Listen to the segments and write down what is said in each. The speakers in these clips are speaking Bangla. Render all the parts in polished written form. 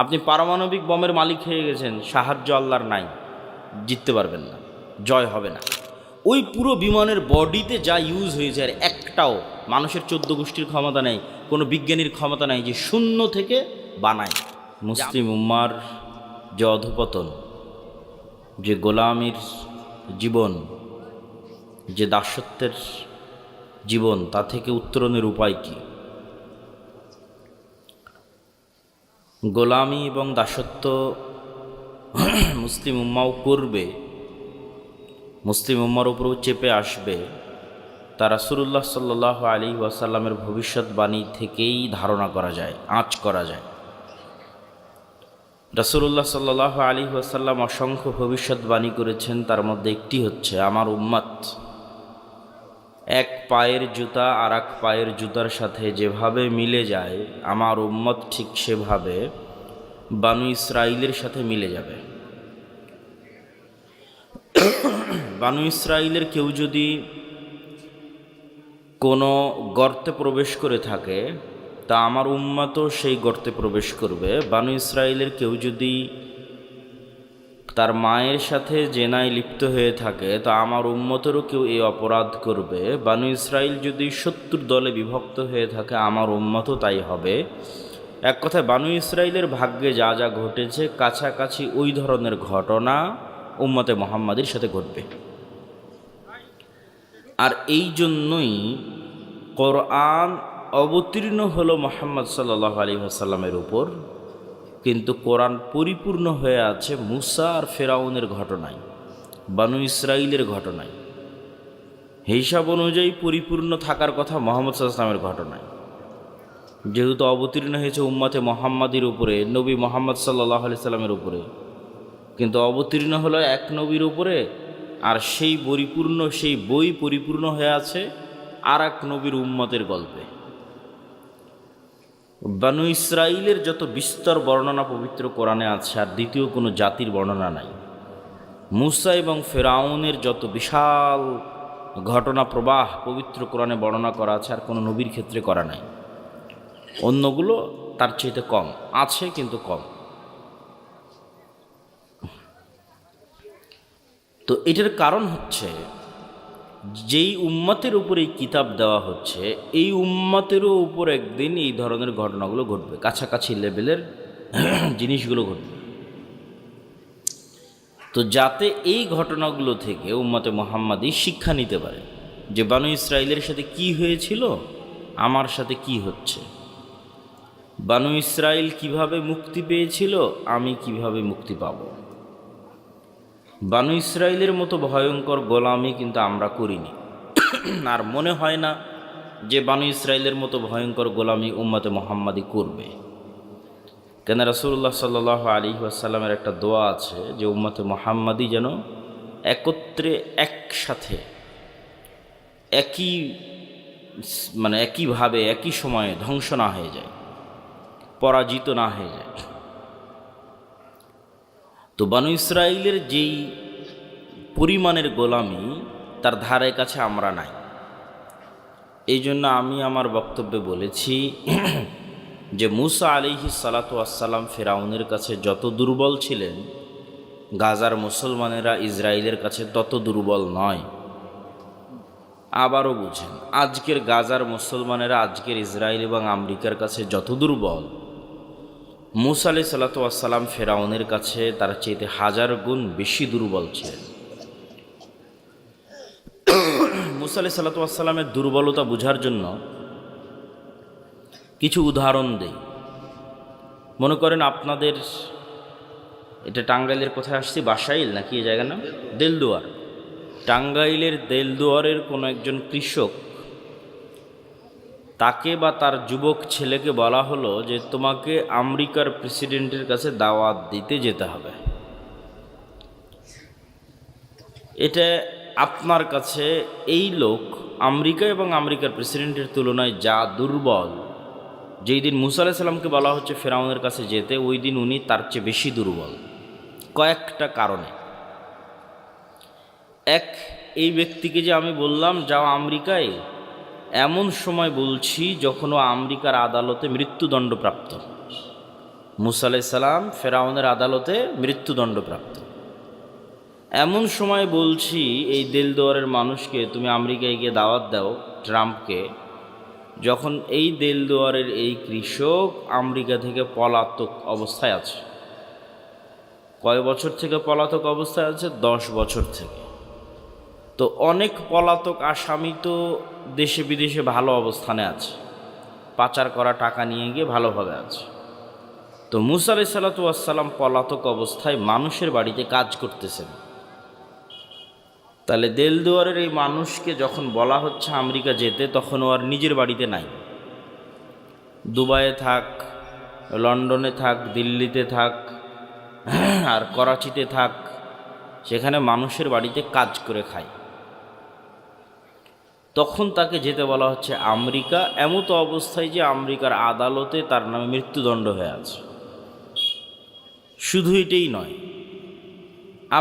আপনি পারমাণবিক বোমের মালিক হয়ে গেছেন, সাহায্য আল্লাহর নাই, জিততে পারবেন না, জয় হবে না। ওই পুরো বিমানের বডিতে যা ইউজ হয়েছে আর একটাও মানুষের 14 গোষ্ঠীর ক্ষমতা নেই, কোনো বিজ্ঞানীর ক্ষমতা নাই যে শূন্য থেকে বানায়। মুসলিম উম্মার যে অধঃপতন, যে গোলামির জীবন, যে দাসত্বের জীবন, তা থেকে উত্তরণের উপায় কি? গোলামি এবং দাসত্ব মুসলিম উম্মাও করবে, মুসলিম উম্মার উপরেও চেপে আসবে, তা রাসূলুল্লাহ সাল্লাল্লাহু আলাইহি ওয়াসাল্লামের ভবিষ্যৎবাণী থেকেই ধারণা করা যায়, আঁচ করা যায়। রাসূলুল্লাহ সাল্লাল্লাহু আলাইহি ওয়াসাল্লাম অসংখ্য ভবিষ্যৎবাণী করেছেন, তার মধ্যে একটি হচ্ছে আমার উম্মত এক পায়ের জুতা আর এক পায়ের জুতার সাথে যেভাবে মিলে যায়, আমার উম্মত ঠিক সেভাবে বানু ইসরাইলের সাথে মিলে যাবে। বানু ইসরাইলের কেউ যদি কোনো গর্তে প্রবেশ করে থাকে, তা আমার উম্মতও সেই গর্তে প্রবেশ করবে। বানু ইসরাইলের কেউ যদি তার মায়ের সাথে জেনায় লিপ্ত হয়ে থাকে, তা আমার উম্মতেরও কেউ এই অপরাধ করবে। বানু ইসরাইল যদি 70 দলে বিভক্ত হয়ে থাকে, আমার উম্মতও তাই হবে। এক কথায় বানু ইসরাইলের ভাগ্যে যা যা ঘটেছে, কাছাকাছি ওই ধরনের ঘটনা উম্মতে মুহাম্মাদের সাথে ঘটবে। আর এই জন্যই কোরআন অবতীর্ণ হলো মুহাম্মদ সাল্লাল্লাহু আলাইহি ওয়াসাল্লামের উপর, কিন্তু কোরআন পরিপূর্ণ হয়ে আছে মুসা আর ফেরাউনের ঘটনায়, বানু ইসরাইলের ঘটনায়। হিসাব অনুযায়ী পরিপূর্ণ থাকার কথা মুহাম্মদ সাল্লাল্লাহু আলাইহি ওয়াসাল্লামের ঘটনায়, যেহেতু অবতীর্ণ হয়েছে উম্মতে মুহাম্মাদের উপরে, নবী মুহাম্মদ সাল্লাল্লাহু আলাইহি ওয়াসাল্লামের উপরে, কিন্তু অবতীর্ণ হলো এক নবীর উপরে, আর সেই পরিপূর্ণ, সেই বই পরিপূর্ণ হয়ে আছে আর এক নবীর উম্মতের গল্পে। বানু ইসরাইলের যত বিস্তর বর্ণনা পবিত্র কোরআনে আছে, আর দ্বিতীয় কোনো জাতির বর্ণনা নাই। মুসা এবং ফেরাউনের যত বিশাল ঘটনা প্রবাহ পবিত্র কোরআনে বর্ণনা করা আছে, আর কোনো নবীর ক্ষেত্রে করা নাই। অন্যগুলো তার চাইতে কম আছে, কিন্তু কম। তো এটার কারণ হচ্ছে, যেই উম্মতের উপর এই কিতাব দেওয়া হচ্ছে, এই উম্মতেরও উপর একদিন এই ধরনের ঘটনাগুলো ঘটবে, কাছাকাছি লেভেলের জিনিসগুলো ঘটবে। তো যাতে এই ঘটনাগুলো থেকে উম্মতে মুহাম্মাদি শিক্ষা নিতে পারে যে বানু ইসরাইলের সাথে কি হয়েছিল, আমার সাথে কি হচ্ছে। বানু ইসরাইল কিভাবে মুক্তি পেয়েছিল, আমি কিভাবে মুক্তি পাব। বানু ইসরাইলের মতো ভয়ঙ্কর গোলামি কিন্তু আমরা করিনি, আর মনে হয় না যে বানু ইসরাইলের মতো ভয়ঙ্কর গোলামি উম্মতে মুহাম্মাদি করবে। কেন রাসূলুল্লাহ সাল্লাল্লাহু আলাইহি ওয়াসাল্লামের একটা দোয়া আছে যে উম্মতে মুহাম্মাদি যেন একত্রে, একসাথে, একইভাবে একই সময়ে ধ্বংস না হয়ে যায়, পরাজিত না হয়ে যায়। তো বানু ইসরাইলের যেই পরিমাণের গোলামি, তার ধারে কাছে আমরা নাই। এই জন্য আমি আমার বক্তব্যে বলেছি যে মুসা আলাইহিস সালাতু ওয়াসসালাম ফেরাউনের কাছে যত দুর্বল ছিলেন, গাজার মুসলমানেরা ইসরায়েলের কাছে তত দুর্বল নয়। আবারও বুঝেন, আজকের গাজার মুসলমানেরা আজকের ইসরায়েল এবং আমেরিকার কাছে যত দুর্বল, মুসা আলাইহিস সালাতু ওয়াসসালাম ফেরাউনের কাছে তার চাইতে 1000 গুণ বেশি দুর্বল ছিলেন। মুসা আলাইহিস সালাতু ওয়াসসালামের দুর্বলতা বোঝার জন্য কিছু উদাহরণ দেই। মনে করেন আপনাদের এটা টাঙ্গাইলের কোথায় আসছি, বাসাইল নাকি এই জায়গার নাম, দেলদুয়ার। টাঙ্গাইলের দেলদুয়ারের কোনো একজন কৃষক, তাকে বা তার যুবক ছেলেকে বলা হলো যে তোমাকে আমেরিকার প্রেসিডেন্টের কাছে দাওয়াত দিতে যেতে হবে। এটা আপনার কাছে এই লোক আমেরিকা এবং আমেরিকার প্রেসিডেন্টের তুলনায় যা দুর্বল, যেই দিন মুসা আলাইহিস সালামকে বলা হচ্ছে ফেরাউনের কাছে যেতে, ওই দিন উনি তার চেয়ে বেশি দুর্বল কয়েকটা কারণে। এক, এই ব্যক্তিকে যে আমি বললাম যাও আমেরিকায়, এমন সময় বলছি যখন ও আমেরিকার আদালতে মৃত্যুদণ্ডপ্রাপ্ত, মুসা আলাইহিস সালাম ফেরাউনের আদালতে মৃত্যুদণ্ডপ্রাপ্ত। এমন সময় বলছি এই দেলদুয়ারের মানুষকে, তুমি আমেরিকায় গিয়ে দাওয়াত দাও ট্রাম্পকে, যখন এই দেলদুয়ারের এই কৃষক আমেরিকা থেকে পলাতক অবস্থায় আছে। কয় বছর থেকে পলাতক অবস্থায় আছে? 10 বছর থেকে। তো অনেক পলাতক আসামি তো দেশে বিদেশে ভালো অবস্থানে আছে, পাচার করা টাকা নিয়ে গিয়ে ভালোভাবে আছে। তো মুসা আলাইহিস সালাতু ওয়াস সালাম পলাতক অবস্থায় মানুষের বাড়িতে কাজ করতেছেন। তাহলে দেলদুয়ারের এই মানুষকে যখন বলা হচ্ছে আমেরিকা যেতে, তখন ও আর নিজের বাড়িতে নাই। দুবাইয়ে থাক, লন্ডনে থাক, দিল্লিতে থাক, আর করাচিতে থাক, সেখানে মানুষের বাড়িতে কাজ করে খায়। তখন তাকে যেতে বলা হচ্ছে আমেরিকা, এমতো অবস্থায় যে আমেরিকার আদালতে তার নামে মৃত্যুদণ্ড হয়ে আছে। শুধু এটাই নয়,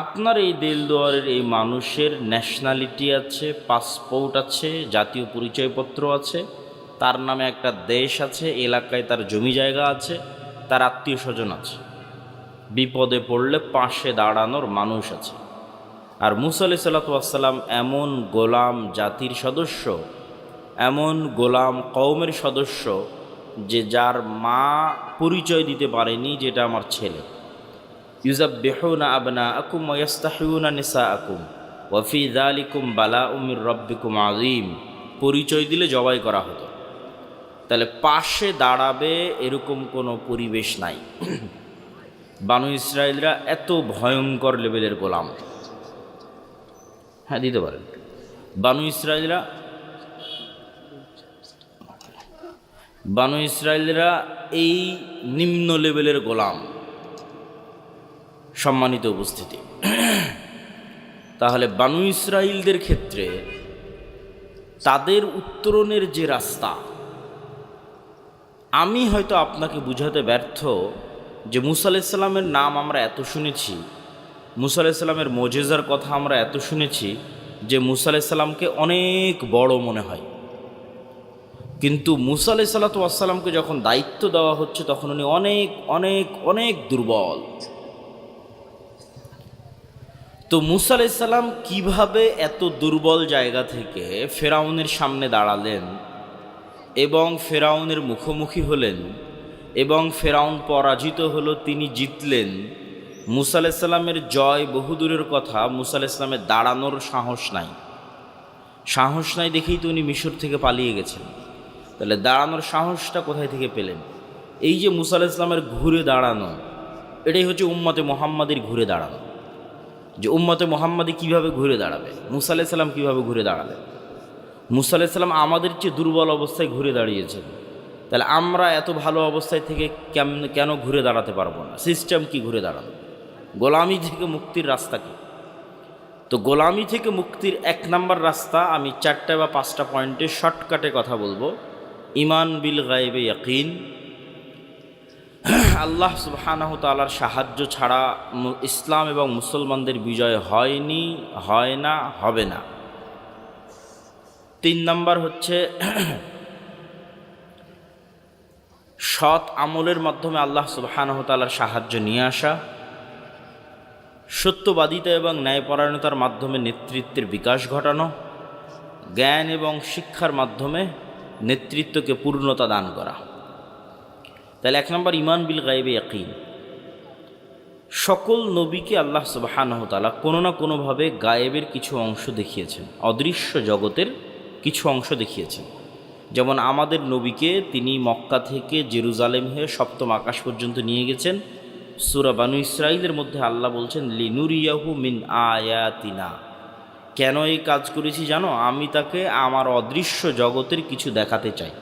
আপনার এই দেলদুয়ারের এই মানুষের ন্যাশনালিটি আছে, পাসপোর্ট আছে, জাতীয় পরিচয়পত্র আছে, তার নামে একটা দেশ আছে, এলাকায় তার জমি জায়গা আছে, তার আত্মীয় স্বজন আছে, বিপদে পড়লে পাশে দাঁড়ানোর মানুষ আছে। আর মুসা আলাইহিস সালাতু ওয়াস সালাম এমন গোলাম জাতির সদস্য, এমন গোলাম কওমের সদস্য, যে যার মা পরিচয় দিতে পারেনি যেটা আমার ছেলে। ইউযাব্বিহুনা আবনাআকুম ওয়া ইস্তাহয়ুনা নিসাআকুম ওয়া ফি যালিকুম বালাউম মির রাব্বিকুম আযীম। পরিচয় দিলে জবাই করা হতো। তাহলে পাশে দাঁড়াবে এরকম কোনো পরিবেশ নাই। বানু ইসরায়েলরা এত ভয়ঙ্কর লেভেলের গোলাম। হ্যাঁ, দিতে পারেন। বানু ইসরায়েলরা এই নিম্ন লেভেলের গোলাম। সম্মানিত উপস্থিতি, তাহলে বানু ইসরায়েলদের ক্ষেত্রে তাদের উত্তরণের যে রাস্তা, আমি হয়তো আপনাকে বুঝাতে ব্যর্থ যে মুসা আলাইহিস সালামের নাম আমরা এত শুনেছি, মুসা আলাইহিস সালামের মুজিজার কথা আমরা এত শুনেছি যে মুসা আলাইহিস সালামকে অনেক বড় মনে হয়। কিন্তু মুসা আলাইহিস সালাতু ওয়াস সালামকে যখন দায়িত্ব দেওয়া হচ্ছে, তখন উনি অনেক অনেক অনেক দুর্বল। তো মুসা আলাইহিস সালাম কীভাবে এত দুর্বল জায়গা থেকে ফেরাউনের সামনে দাঁড়ালেন এবং ফেরাউনের মুখোমুখি হলেন এবং ফেরাউন পরাজিত হলো, তিনি জিতলেন। মুসা আলাইহিস সালামের জয় বহুদূরের কথা, মুসা আলাইহিস সালামের দাঁড়ানোর সাহস নাই দেখেই তো উনি মিশর থেকে পালিয়ে গেছেন। তাহলে দাঁড়ানোর সাহসটা কোথায় থেকে পেলেন? এই যে মুসা আলাইহিস সালামের ঘুরে দাঁড়ানো, এটাই হচ্ছে উম্মতে মুহাম্মাদের ঘুরে দাঁড়ানো। যে উম্মতে মুহাম্মাদি কীভাবে ঘুরে দাঁড়াবে, মুসা আলাইহিস সালাম কীভাবে ঘুরে দাঁড়ালেন? মুসা আলাইহিস সালাম আমাদের চেয়ে দুর্বল অবস্থায় ঘুরে দাঁড়িয়েছেন। তাহলে আমরা এত ভালো অবস্থায় থেকে কেন ঘুরে দাঁড়াতে পারবো না? সিস্টেম কি ঘুরে দাঁড়ানো? গোলামি থেকে মুক্তির রাস্তা কি? তো গোলামি থেকে মুক্তির 1 নম্বর রাস্তা আমি 4টা বা 5টা পয়েন্টে শর্টকাটে কথা বলবো। ঈমান বিল গায়বে ইয়াকিন। আল্লাহ সুবহানাহু তাআলার সাহায্য ছাড়া ইসলাম এবং মুসলমানদের বিজয় হয়নি, হয় না, হবে না। 3 নম্বর হচ্ছে সৎ আমলের মাধ্যমে আল্লাহ সুবহানাহু তাআলার সাহায্য নিয়ে আসা, সত্যবাদিতা এবং ন্যায়পরায়ণতার মাধ্যমে নেতৃত্বের বিকাশ ঘটানো, জ্ঞান এবং শিক্ষার মাধ্যমে নেতৃত্বকে পূর্ণতা দান করা। তাহলে 1 নম্বর ঈমান বিল গায়বে ইয়াকিন। সকল নবীকে আল্লাহ সুবহানাহু তাআলা কোনো না কোনোভাবে গায়েবের কিছু অংশ দেখিয়েছেন, অদৃশ্য জগতের কিছু অংশ দেখিয়েছেন। যেমন আমাদের নবীকে তিনি মক্কা থেকে জেরুজালেম হয়ে 7ম আকাশ পর্যন্ত নিয়ে গেছেন। সূরা বানু ইসরাঈলের মধ্যে আল্লাহ বলছেন লিনুরিয়াহু মিন আয়াতিনা। কেন এই কাজ করেছি জানো? আমি তাকে আমার অদৃশ্য জগতের কিছু দেখাতে চাই,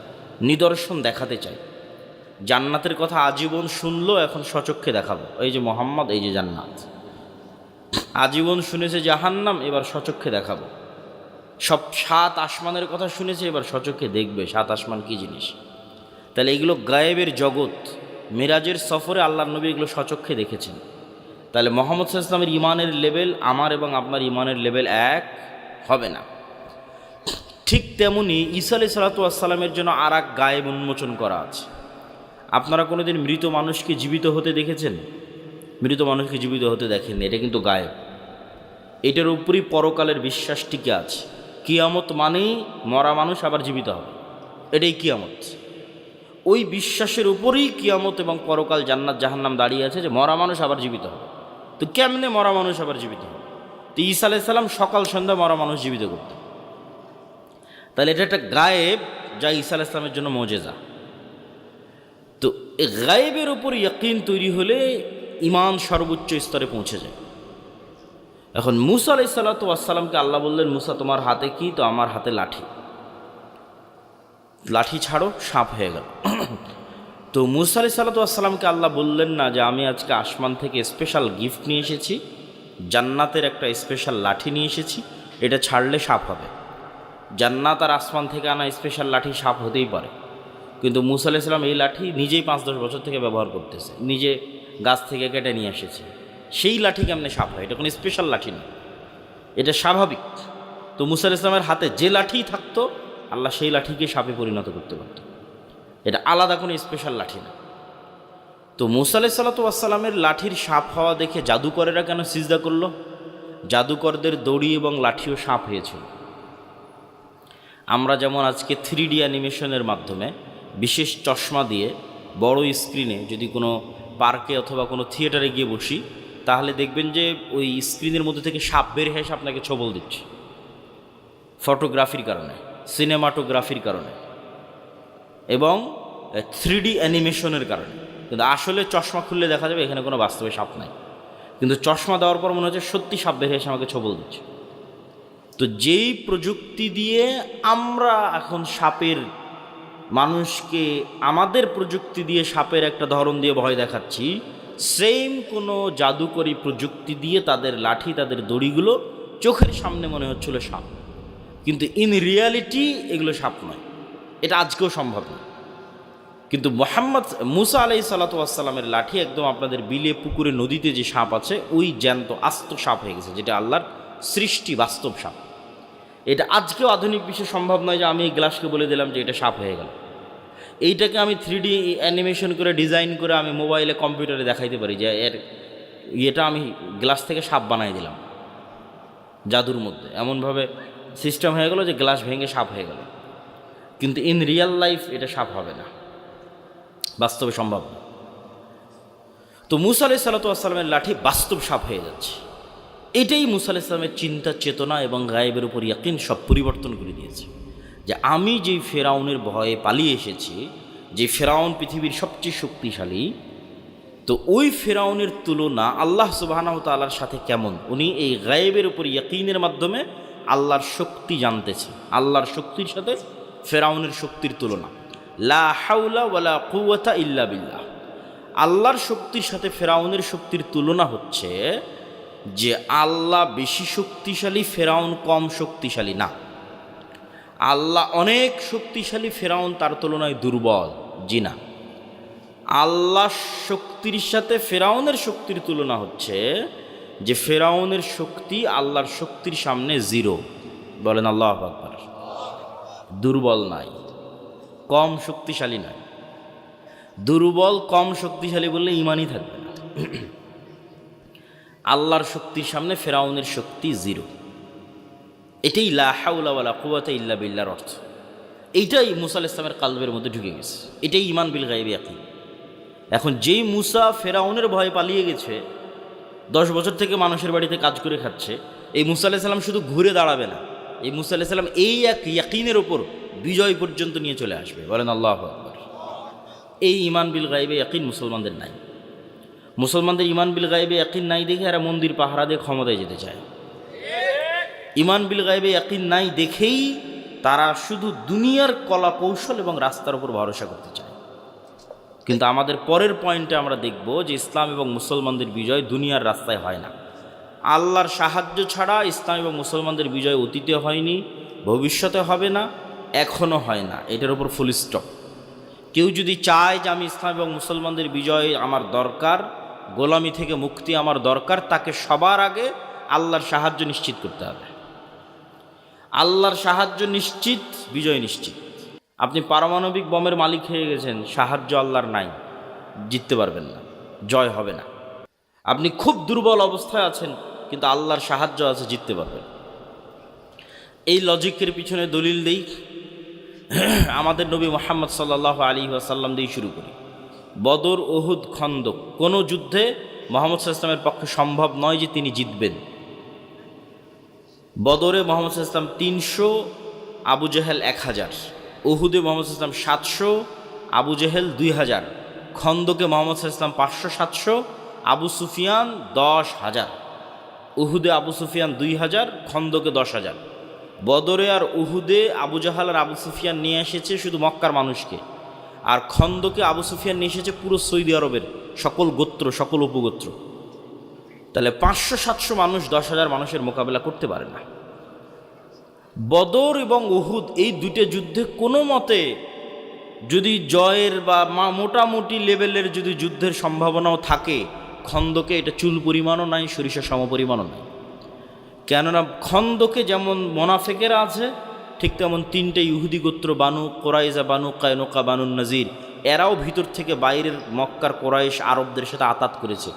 নিদর্শন দেখাতে চাই। জান্নাতের কথা আজীবন শুনলো, এখন স্বচক্ষে দেখাবো। এই যে মোহাম্মদ, এই যে জান্নাত। আজীবন শুনেছে জাহান্নাম, এবার স্বচক্ষে দেখাবো। সব 7 আসমানের কথা শুনেছে, এবার স্বচক্ষে দেখবে 7 আসমান কী জিনিস। তাহলে এগুলো গায়েবের জগৎ। মেরাজের সফরে আল্লাহর নবী এগুলো স্বচক্ষে দেখেছেন। তাহলে মুহাম্মদ সাল্লাল্লাহু আলাইহি ওয়াসাল্লামের ঈমানের লেভেল আমার এবং আপনার ঈমানের লেভেল এক হবে না। ঠিক তেমনি ঈসা আলাইহিস সালাতু ওয়াস সালামের জন্য আর এক গায়েব উন্মোচন করা আছে। আপনারা কোনোদিন মৃত মানুষকে জীবিত হতে দেখেছেন? মৃত মানুষকে জীবিত হতে দেখেননি, এটা কিন্তু গায়েব। এটার উপরই পরকালের বিশ্বাস টিকে আছে। কিয়ামত মানেই মরা মানুষ আবার জীবিত হবে, এটাই কিয়ামত। ওই বিশ্বাসের উপরেই কিয়ামত এবং পরকাল, জান্নাত জাহান্নাম দাঁড়িয়ে আছে, যে মরা মানুষ আবার জীবিত হবে। তো কেমনে মরা মানুষ আবার জীবিত হবে? তো ঈসা আলাইহিস সালাম সকাল সন্ধ্যা মরা মানুষ জীবিত করতেন। তাহলে এটা একটা গায়েব, যা ঈসা আলাইহিস সালামের জন্য মুজিজা। তো এই গায়েবের উপর ইয়াকিন তৈরি হলে ঈমান সর্বোচ্চ স্তরে পৌঁছে যায়। এখন মুসা আলাইহিস সালাতু ওয়াস সালামকে আল্লাহ বললেন, মুসা তোমার হাতে কি? তো আমার হাতে লাঠি। লাঠি ছাড়ো, সাপ হয়ে গেল। তো মুসা আলাইহিস সালাতু ওয়াস সালামকে আল্লাহ বললেন না যে আমি আজকে আসমান থেকে স্পেশাল গিফট নিয়ে এসেছি, জান্নাতের একটা স্পেশাল লাঠি নিয়ে এসেছি, এটা ছাড়লে সাপ হবে। জান্নাত আর আসমান থেকে আনা স্পেশাল লাঠি সাপ হতেই পারে, কিন্তু মুসা আলাইহিস সালাম এই লাঠি নিজেই 5-10 বছর থেকে ব্যবহার করতেছে, নিজে গাছ থেকে কেটে নিয়ে এসেছে। সেই লাঠি কেমনে সাপ হয়? এটা কোনো স্পেশাল লাঠি না, এটা স্বাভাবিক। তো মুসা আলাইহিস সালামের হাতে যে লাঠি থাকতো, আল্লাহ সেই লাঠিকে সাপে পরিণত করতে পারত। এটা আলাদা কোনো স্পেশাল লাঠি না। তো মুসা আলাইহিস সালাতু ওয়াস সালামের লাঠির সাপ হওয়া দেখে জাদুকরেরা কেন সিজদা করলো? জাদুকরদের দড়ি এবং লাঠিও সাপ হয়েছিল। আমরা যেমন আজকে 3D অ্যানিমেশনের মাধ্যমে বিশেষ চশমা দিয়ে বড় স্ক্রিনে যদি কোনো পার্কে অথবা কোনো থিয়েটারে গিয়ে বসি, তাহলে দেখবেন যে ওই স্ক্রিনের মধ্যে থেকে সাপ বের হয়ে আপনাকে ছবল দিচ্ছে, ফটোগ্রাফির কারণে, সিনেমাটোগ্রাফির কারণে এবং 3D অ্যানিমেশনের কারণে। কিন্তু আসলে চশমা খুললে দেখা যাবে এখানে কোনো বাস্তবে সাপ নাই, কিন্তু চশমা দেওয়ার পর মনে হচ্ছে সত্যি সাপ বের হয়ে আমাকে ছবল দিচ্ছে। তো যেই প্রযুক্তি দিয়ে আমরা এখন সাপের, মানুষকে আমাদের প্রযুক্তি দিয়ে সাপের একটা ধরন দিয়ে ভয় দেখাচ্ছি, সেম কোনো জাদুকরি প্রযুক্তি দিয়ে তাদের লাঠি, তাদের দড়িগুলো চোখের সামনে মনে হচ্ছিল সাপ, কিন্তু ইন রিয়ালিটি এগুলো সাপ নয়। এটা আজকেও সম্ভব না। কিন্তু মুসা আলাইহিস সালাতু ওয়াস সালামের লাঠি একদম আপনাদের বিলে, পুকুরে, নদীতে যে সাপ আছে ওই জ্যান্ত আস্ত সাপ হয়ে গেছে, যেটা আল্লাহর সৃষ্টি, বাস্তব সাপ। এটা আজকেও আধুনিক বিশ্বে সম্ভব নয় যে আমি এই গ্লাসকে বলে দিলাম যে এটা সাপ হয়ে গেল। এইটাকে আমি 3D অ্যানিমেশন করে, ডিজাইন করে আমি মোবাইলে, কম্পিউটারে দেখাইতে পারি যে এটা আমি গ্লাস থেকে সাপ বানাই দিলাম জাদুর মধ্যে। এমনভাবে সিস্টেম হয়ে গেল যে গ্লাস ভেঙে সাপ হয়ে গেল, কিন্তু ইন রিয়েল লাইফ এটা সাপ হবে না, বাস্তবে সম্ভব না। তো মুসা আলাইহিস সালাতু ওয়াস সালামের লাঠি বাস্তব সাপ হয়ে যাচ্ছে। এটাই মুসা আলাইহিস সালামের চিন্তা, চেতনা এবং গায়েবের উপর ইয়াকিন সব পরিবর্তন করে দিয়েছে। যে আমি যেই ফেরাউনের ভয়ে পালিয়ে এসেছি, যে ফেরাউন পৃথিবীর সবচেয়ে শক্তিশালী, তো ওই ফেরাউনের তুলনা আল্লাহ সুবহানাহু ওয়া তাআলার সাথে কেমন? উনি এই গায়েবের উপর ইয়াকিনের মাধ্যমে আল্লাহর শক্তি জানতেছে। আল্লাহর শক্তির সাথে ফেরাউনের শক্তির তুলনা, লা হাওলা ওয়ালা কুওয়াতা ইল্লা বিল্লাহ। আল্লাহর শক্তির সাথে ফেরাউনের শক্তির তুলনা হচ্ছে যে আল্লাহ বেশি শক্তিশালী, ফেরাউন কম শক্তিশালী না। আল্লাহ অনেক শক্তিশালী, ফেরাউন তার তুলনায় দুর্বল। জি না, আল্লাহ শক্তির সাথে ফেরাউনের শক্তির তুলনা হচ্ছে যে ফেরাউনের শক্তি আল্লাহর শক্তির সামনে জিরো। বলেন আল্লাহু আকবার। দুর্বল নাই, কম শক্তিশালী নয়। দুর্বল, কম শক্তিশালী বললে ইমানই থাকবে না। আল্লাহর শক্তির সামনে ফেরাউনের শক্তি জিরো। এটাই লা হাওলা ওয়ালা কুওয়াতা ইল্লা বিল্লাহর অর্থ। এইটাই মুসা আলাইহিস সালামের কালবের মধ্যে ঢুকে গেছে। এটাই ঈমান বিল গায়বি ইয়াকিন। এখন যেই মুসা ফেরাউনের ভয়ে পালিয়ে গেছে, 10 বছর থেকে মানুষের বাড়িতে কাজ করে খাচ্ছে, এই মুসা আলাইহিস সালাম শুধু ঘুরে দাঁড়াবে না, এই মুসা আলাইহিস সালাম এই এক ইয়াকিনের ওপর বিজয় পর্যন্ত নিয়ে চলে আসবে। বলেন আল্লাহু আকবার। এই ঈমান বিল গায়বি ইয়াকিন মুসলমানদের নাই। মুসলমানদের ঈমান বিল গায়বি ইয়াকিন নাই দেখে এরা মন্দির পাহারা দিয়ে ক্ষমতায় যেতে চায়। ঈমান বিল গায়বি ইয়াকিন নাই দেখেই তারা শুধু দুনিয়ার কলা কৌশল এবং রাস্তার উপর ভরসা করতে চায়। কিন্তু আমাদের পরের পয়েন্টে আমরা দেখব যে ইসলাম এবং মুসলমানদের বিজয় দুনিয়ার রাস্তায় হয় না। আল্লাহর সাহায্য ছাড়া ইসলাম এবং মুসলমানদের বিজয় অতীতে হয়নি, ভবিষ্যতে হবে না, এখনও হয় না। এটার উপর ফুল স্টপ। কেউ যদি চায় যে আমি ইসলাম এবং মুসলমানদের বিজয় আমার দরকার, গোলামি থেকে মুক্তি আমার দরকার, তাকে সবার আগে আল্লাহর সাহায্য নিশ্চিত করতে হবে। আল্লাহর সাহায্য নিশ্চিত, বিজয় নিশ্চিত। আপনি পারমাণবিক বমের মালিক হয়ে গেছেন, সাহায্য আল্লাহর নাই, জিততে পারবেন না, জয় হবে না। আপনি খুব দুর্বল অবস্থায় আছেন, কিন্তু আল্লাহর সাহায্য আছে, জিততে পারবেন। এই লজিকের পিছনে দলিল দেই আমাদের নবী মুহাম্মদ সাল্লাল্লাহু আলাইহি ওয়াসাল্লাম দিয়ে শুরু করি। বদর, উহুদ, খন্দক, কোনো যুদ্ধে মুহাম্মদ সাল্লাল্লাহু আলাইহি ওয়াসাল্লামের পক্ষে সম্ভব নয় যে তিনি জিতবেন। বদরে মুহাম্মদ সাল্লাল্লাহু আলাইহি ওয়াসাল্লাম 300, আবু জেহেল 1000, উহুদে মুহাম্মদ সাল্লাল্লাহু আলাইহি ওয়াসাল্লাম 700, আবু জেহেল 2000, খন্দকে মুহাম্মদ সাল্লাল্লাহু আলাইহি ওয়াসাল্লাম 500-700, আবু সুফিয়ান 10,000। উহুদে আবু সুফিয়ান 2000, খন্দকে 10,000। বদরে আর উহুদে আবু জাহাল আর আবু সুফিয়ান নিয়ে এসেছে শুধু মক্কার মানুষকে, আর খন্দকে আবু সুফিয়ান নিয়ে এসেছে পুরো সৌদি আরবের সকল গোত্র, সকল উপগোত্র। তাহলে 500-700 মানুষ 10,000 মানুষের মোকাবেলা করতে পারে না। বদর এবং উহুদ এই দুটো যুদ্ধে কোনো মতে যদি জয়ের বা মোটামুটি লেভেলের যদি যুদ্ধের সম্ভাবনাও থাকে, খন্দকে এটা চুল পরিমাণও নাই, সরিষা সম পরিমাণও নাই। কেননা খন্দকে যেমন মোনাফেকেরা আছে, ঠিক তেমন 3টে ইহুদি গোত্র, বানু কোরাইজা, বানু কায়নুকা, বানু নাজির, এরাও ভিতর থেকে বাইরের মক্কার কোরাইশ আরবদের সাথে আতাত করেছে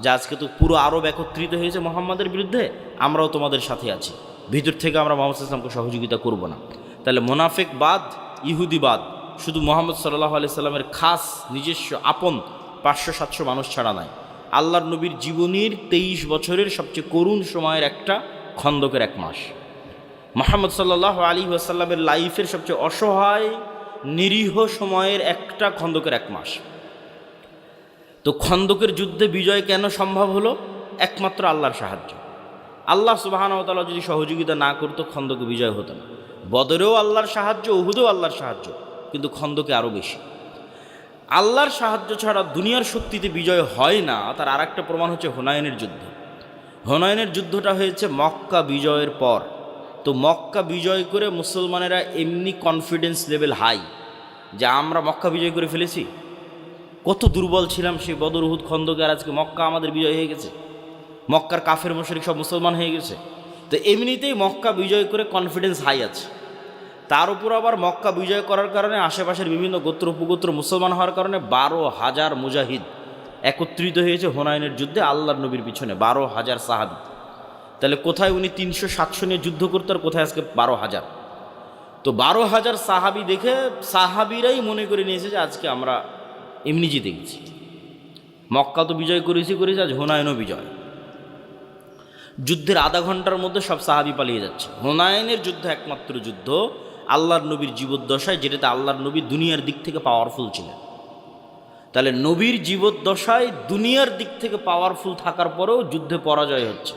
যে আজকে তো পুরো আরব একত্রিত হয়েছে মোহাম্মদের বিরুদ্ধে, আমরাও তোমাদের সাথে আছি, ভিতর থেকে আমরা মোহাম্মদ ইসলামকে সহযোগিতা করব না। তাহলে মোনাফেক বাদ, ইহুদি বাদ, শুধু মোহাম্মদ সাল্লাল্লাহু আলাইহি সাল্লামের খাস নিজস্ব আপন 500-700 মানুষ ছাড়া নাই। আল্লাহর নবীর জীবনীর 23 বছরের সবচেয়ে করুণ সময়ের একটা খন্দকের 1 মাস। মুহাম্মদ সাল্লাল্লাহু আলাইহি ওয়াসাল্লামের লাইফের সবচেয়ে অসহায় নিরীহ সময়ের একটা খন্দকের 1 মাস। তো খন্দকের যুদ্ধে বিজয় কেন সম্ভব হলো? একমাত্র আল্লাহর সাহায্য। আল্লাহ সুবহানাহু ওয়া তাআলা যদি সহযোগিতা না করতো, খন্দকে বিজয় হতো না। বদরেও আল্লাহর সাহায্য, উহুদেও আল্লাহর সাহায্য, কিন্তু খন্দকে আরও বেশি। আল্লাহর সাহায্য ছাড়া দুনিয়ার শক্তিতে বিজয় হয় না। তার আর একটা প্রমাণ হচ্ছে হুনাইনের যুদ্ধ। হুনাইনের যুদ্ধটা হয়েছে মক্কা বিজয়ের পর। তো মক্কা বিজয় করে মুসলমানেরা এমনি কনফিডেন্স লেভেল হাই যে আমরা মক্কা বিজয় করে ফেলেছি। কত দুর্বল ছিলাম সেই বদর, উহুদ, খন্দকে, আর আজকে মক্কা আমাদের বিজয় হয়ে গেছে, মক্কার কাফের মুশরিক সব মুসলমান হয়ে গেছে। তো এমনিতেই মক্কা বিজয় করে কনফিডেন্স হাই আছে। তার উপর আবার মক্কা বিজয় করার কারণে আশেপাশের বিভিন্ন গোত্র উপগোত্র মুসলমান হওয়ার কারণে 12,000 মুজাহিদ একত্রিত হয়েছে হুনাইনের যুদ্ধে আল্লাহর নবীর পিছনে, 12,000 সাহাবী। তাহলে কোথায় উনি 300-700 নিয়ে যুদ্ধ করতে, আর কোথায় আজকে 12,000? তো 12,000 সাহাবী দেখে সাহাবীরাই মনে করে নিয়েছে যে আজকে আমরা এমনি জিতে গেছি। মক্কা তো বিজয় করেছি, আজ হুনাইনও বিজয়। যুদ্ধের আধা ঘন্টার মধ্যে সব সাহাবী পালিয়ে যাচ্ছে। হুনাইনের যুদ্ধ একমাত্র যুদ্ধ আল্লাহর নবীর জীবদ্দশায়, যেটাতে আল্লাহর নবী দুনিয়ার দিক থেকে পাওয়ারফুল ছিলেন। তাহলে নবীর জীবদ্দশায় দুনিয়ার দিক থেকে পাওয়ারফুল থাকার পরেও যুদ্ধে পরাজয় হচ্ছে,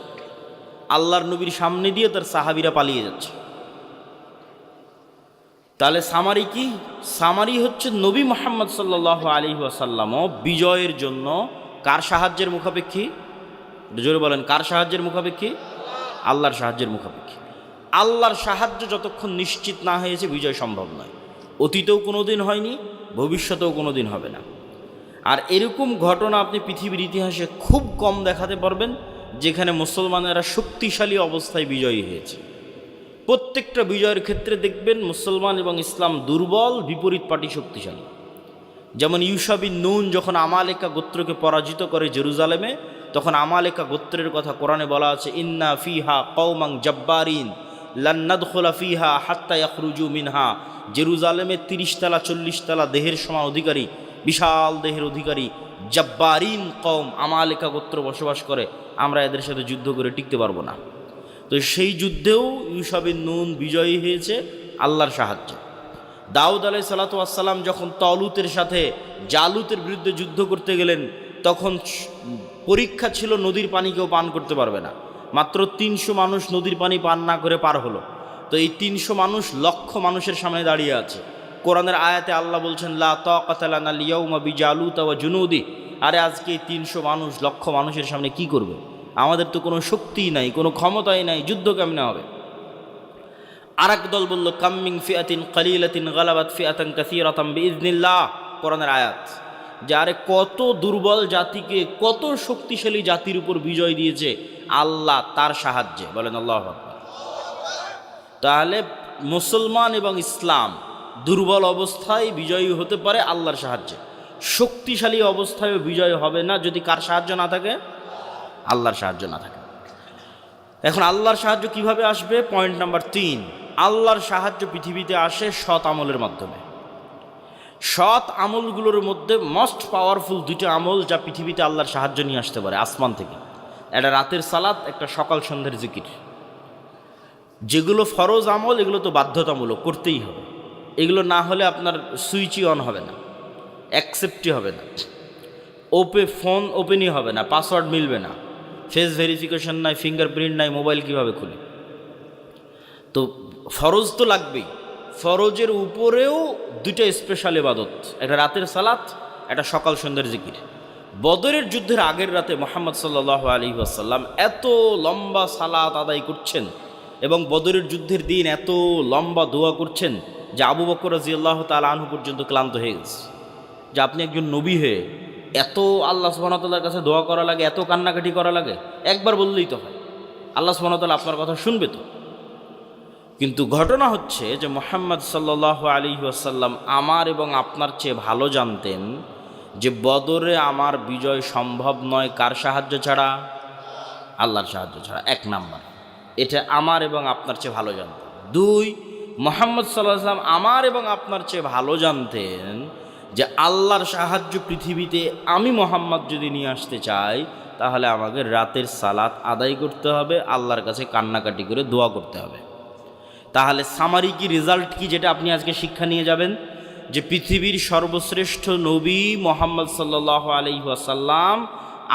আল্লাহর নবীর সামনে দিয়ে তার সাহাবীরা পালিয়ে যাচ্ছে। তাহলে সামারি কি? সামারি হচ্ছে নবী মুহাম্মদ সাল্লাল্লাহু আলাইহি ওয়াসাল্লামও বিজয়ের জন্য কার সাহায্যের মুখাপেক্ষী? জোরে বলেন, কার সাহায্যের মুখাপেক্ষী? আল্লাহর সাহায্যের মুখাপেক্ষী। আল্লাহর সাহায্য যতক্ষণ নিশ্চিত না হয়েছে বিজয় সম্ভব নয়। অতীতেও কোনো দিন হয়নি, ভবিষ্যতেও কোনো দিন হবে না। আর এরকম ঘটনা আপনি পৃথিবীর ইতিহাসে খুব কম দেখাতে পারবেন যেখানে মুসলমানেরা শক্তিশালী অবস্থায় বিজয়ী হয়েছে। প্রত্যেকটা বিজয়ের ক্ষেত্রে দেখবেন মুসলমান এবং ইসলাম দুর্বল, বিপরীত পার্টি শক্তিশালী। যেমন ইউশা বিন নুন যখন আমালেকা গোত্রকে পরাজিত করে জেরুজালেমে, তখন আমালেকা গোত্রের কথা কোরআনে বলা আছে, ইন্না ফিহা কওমান জাব্বারিন লান নাদখুলা ফিহা হাত্তা ইয়াখরুজু মিনহা। জেরুজালেমে 30 তলা 40 তলা দেহের সমান অধিকারী, বিশাল দেহের অধিকারী জাব্বারিন কওম, আমালেকা গোত্র বসবাস করে, আমরা এদের সাথে যুদ্ধ করে টিকতে পারবো না। তো সেই যুদ্ধেও ইউশা বিন নুন বিজয়ী হয়েছে আল্লাহর সাহায্যে। দাউদ আলাইহিস সালাতু ওয়াস সালাম যখন তালুতের সাথে জালুতের বিরুদ্ধে যুদ্ধ করতে গেলেন, তখন পরীক্ষা ছিল নদীর পানি কেউ পান করতে পারবে না। মাত্র 300 মানুষ নদীর পানি পান না করে পার হলো। তো এই 300 মানুষ লক্ষ মানুষের সামনে দাঁড়িয়ে আছে। কোরআনের আয়াতে আল্লাহ বলছেন, লা তাকাতা লানা আল-ইয়াওমা বিজালুতা ওয়া জুনুদি। আরে আজকে এই 300 মানুষ লক্ষ মানুষের সামনে কি করবে? আমাদের তো কোনো শক্তিই নাই, কোনো ক্ষমতাই নাই, যুদ্ধ কেমনে হবে? আরেক দল বলল, কাম্মিং ফিআতিন কালিলাতিন গালাবাত ফিআতান কাসীরাতান বিইজনিল্লাহ। কোরআনের আয়াত যে আরে কত দুর্বল জাতিকে কত শক্তিশালী জাতির উপর বিজয় দিয়েছে আল্লাহ তার সাহায্যে। বলেন আল্লাহু আকবার। তাহলে মুসলমান এবং ইসলাম দুর্বল অবস্থায় বিজয়ী হতে পারে আল্লাহর সাহায্যে, শক্তিশালী অবস্থায়ও বিজয় হবে না যদি কার সাহায্য না থাকে? আল্লাহর সাহায্য না থাকে। এখন আল্লাহর সাহায্য কিভাবে আসবে? পয়েন্ট নাম্বার 3, আল্লাহর সাহায্য পৃথিবীতে আসে সৎ আমলের মাধ্যমে। সৎ আমলগুলোর মধ্যে মোস্ট পাওয়ারফুল 2টা আমল যা পৃথিবীতে আল্লাহর সাহায্য নিয়ে আসতে পারে আসমান থেকে, একটা রাতের সালাত, একটা সকাল সন্ধ্যের জিকির। যেগুলো ফরজ আমল এগুলো তো বাধ্যতামূলক, করতেই হবে। এগুলো না হলে আপনার সুইচই অন হবে না, অ্যাকসেপ্টই হবে না, ফোন ওপেনই হবে না, পাসওয়ার্ড মিলবে না, ফেস ভেরিফিকেশন নাই, ফিঙ্গারপ্রিন্ট নাই, মোবাইল কিভাবে খুলে? তো ফরজ তো লাগবেই। ফরজের উপরেও 2টা স্পেশাল ইবাদত, একটা রাতের সালাত, একটা সকাল সন্ধ্যের জিকির। বদরের যুদ্ধের আগের রাতে মুহাম্মদ সাল্লাল্লাহু আলাইহি ওয়াসাল্লাম এত লম্বা সালাত আদায় করছেন এবং বদরের যুদ্ধের দিন এত লম্বা দোয়া করছেন যে আবু বকর রাদিয়াল্লাহু তাআলা আনহু পর্যন্ত ক্লান্ত হয়ে গেছে। যে আপনি একজন নবী হয়ে এত আল্লাহ সুবহানাহু ওয়া তাআলার কাছে দোয়া করা লাগে, এত কান্নাকাটি করা লাগে, একবার বললেই তো হয়, আল্লাহ সুবহানাহু ওয়া তাআলা আপনার কথা শুনবে তো। কিন্তু ঘটনা হচ্ছে যে মুহাম্মদ সাল্লাল্লাহু আলাইহি ওয়াসাল্লাম আমার এবং আপনার চেয়ে ভালো জানতেন যে বদরে আমার বিজয় সম্ভব নয় কার সাহায্য ছাড়া? আল্লাহর সাহায্য ছাড়া। 1 নাম্বার, এটা আমার এবং আপনার চেয়ে ভালো জানতেন। 2, মুহাম্মদ সাল্লাল্লাহু আলাইহি ওয়াসাল্লাম আমার এবং আপনার চেয়ে ভালো জানতেন যে আল্লাহর সাহায্য পৃথিবীতে আমি মুহাম্মদ যদি নিয়ে আসতে চাই তাহলে আমাকে রাতের সালাত আদায় করতে হবে, আল্লাহর কাছে কান্নাকাটি করে দোয়া করতে হবে। তাহলে সামারি কি, রেজাল্ট কি, যেটা আপনি আজকে শিক্ষা নিয়ে যাবেন যে পৃথিবীর সর্বশ্রেষ্ঠ নবী মুহাম্মদ সাল্লাল্লাহু আলাইহি ওয়াসাল্লাম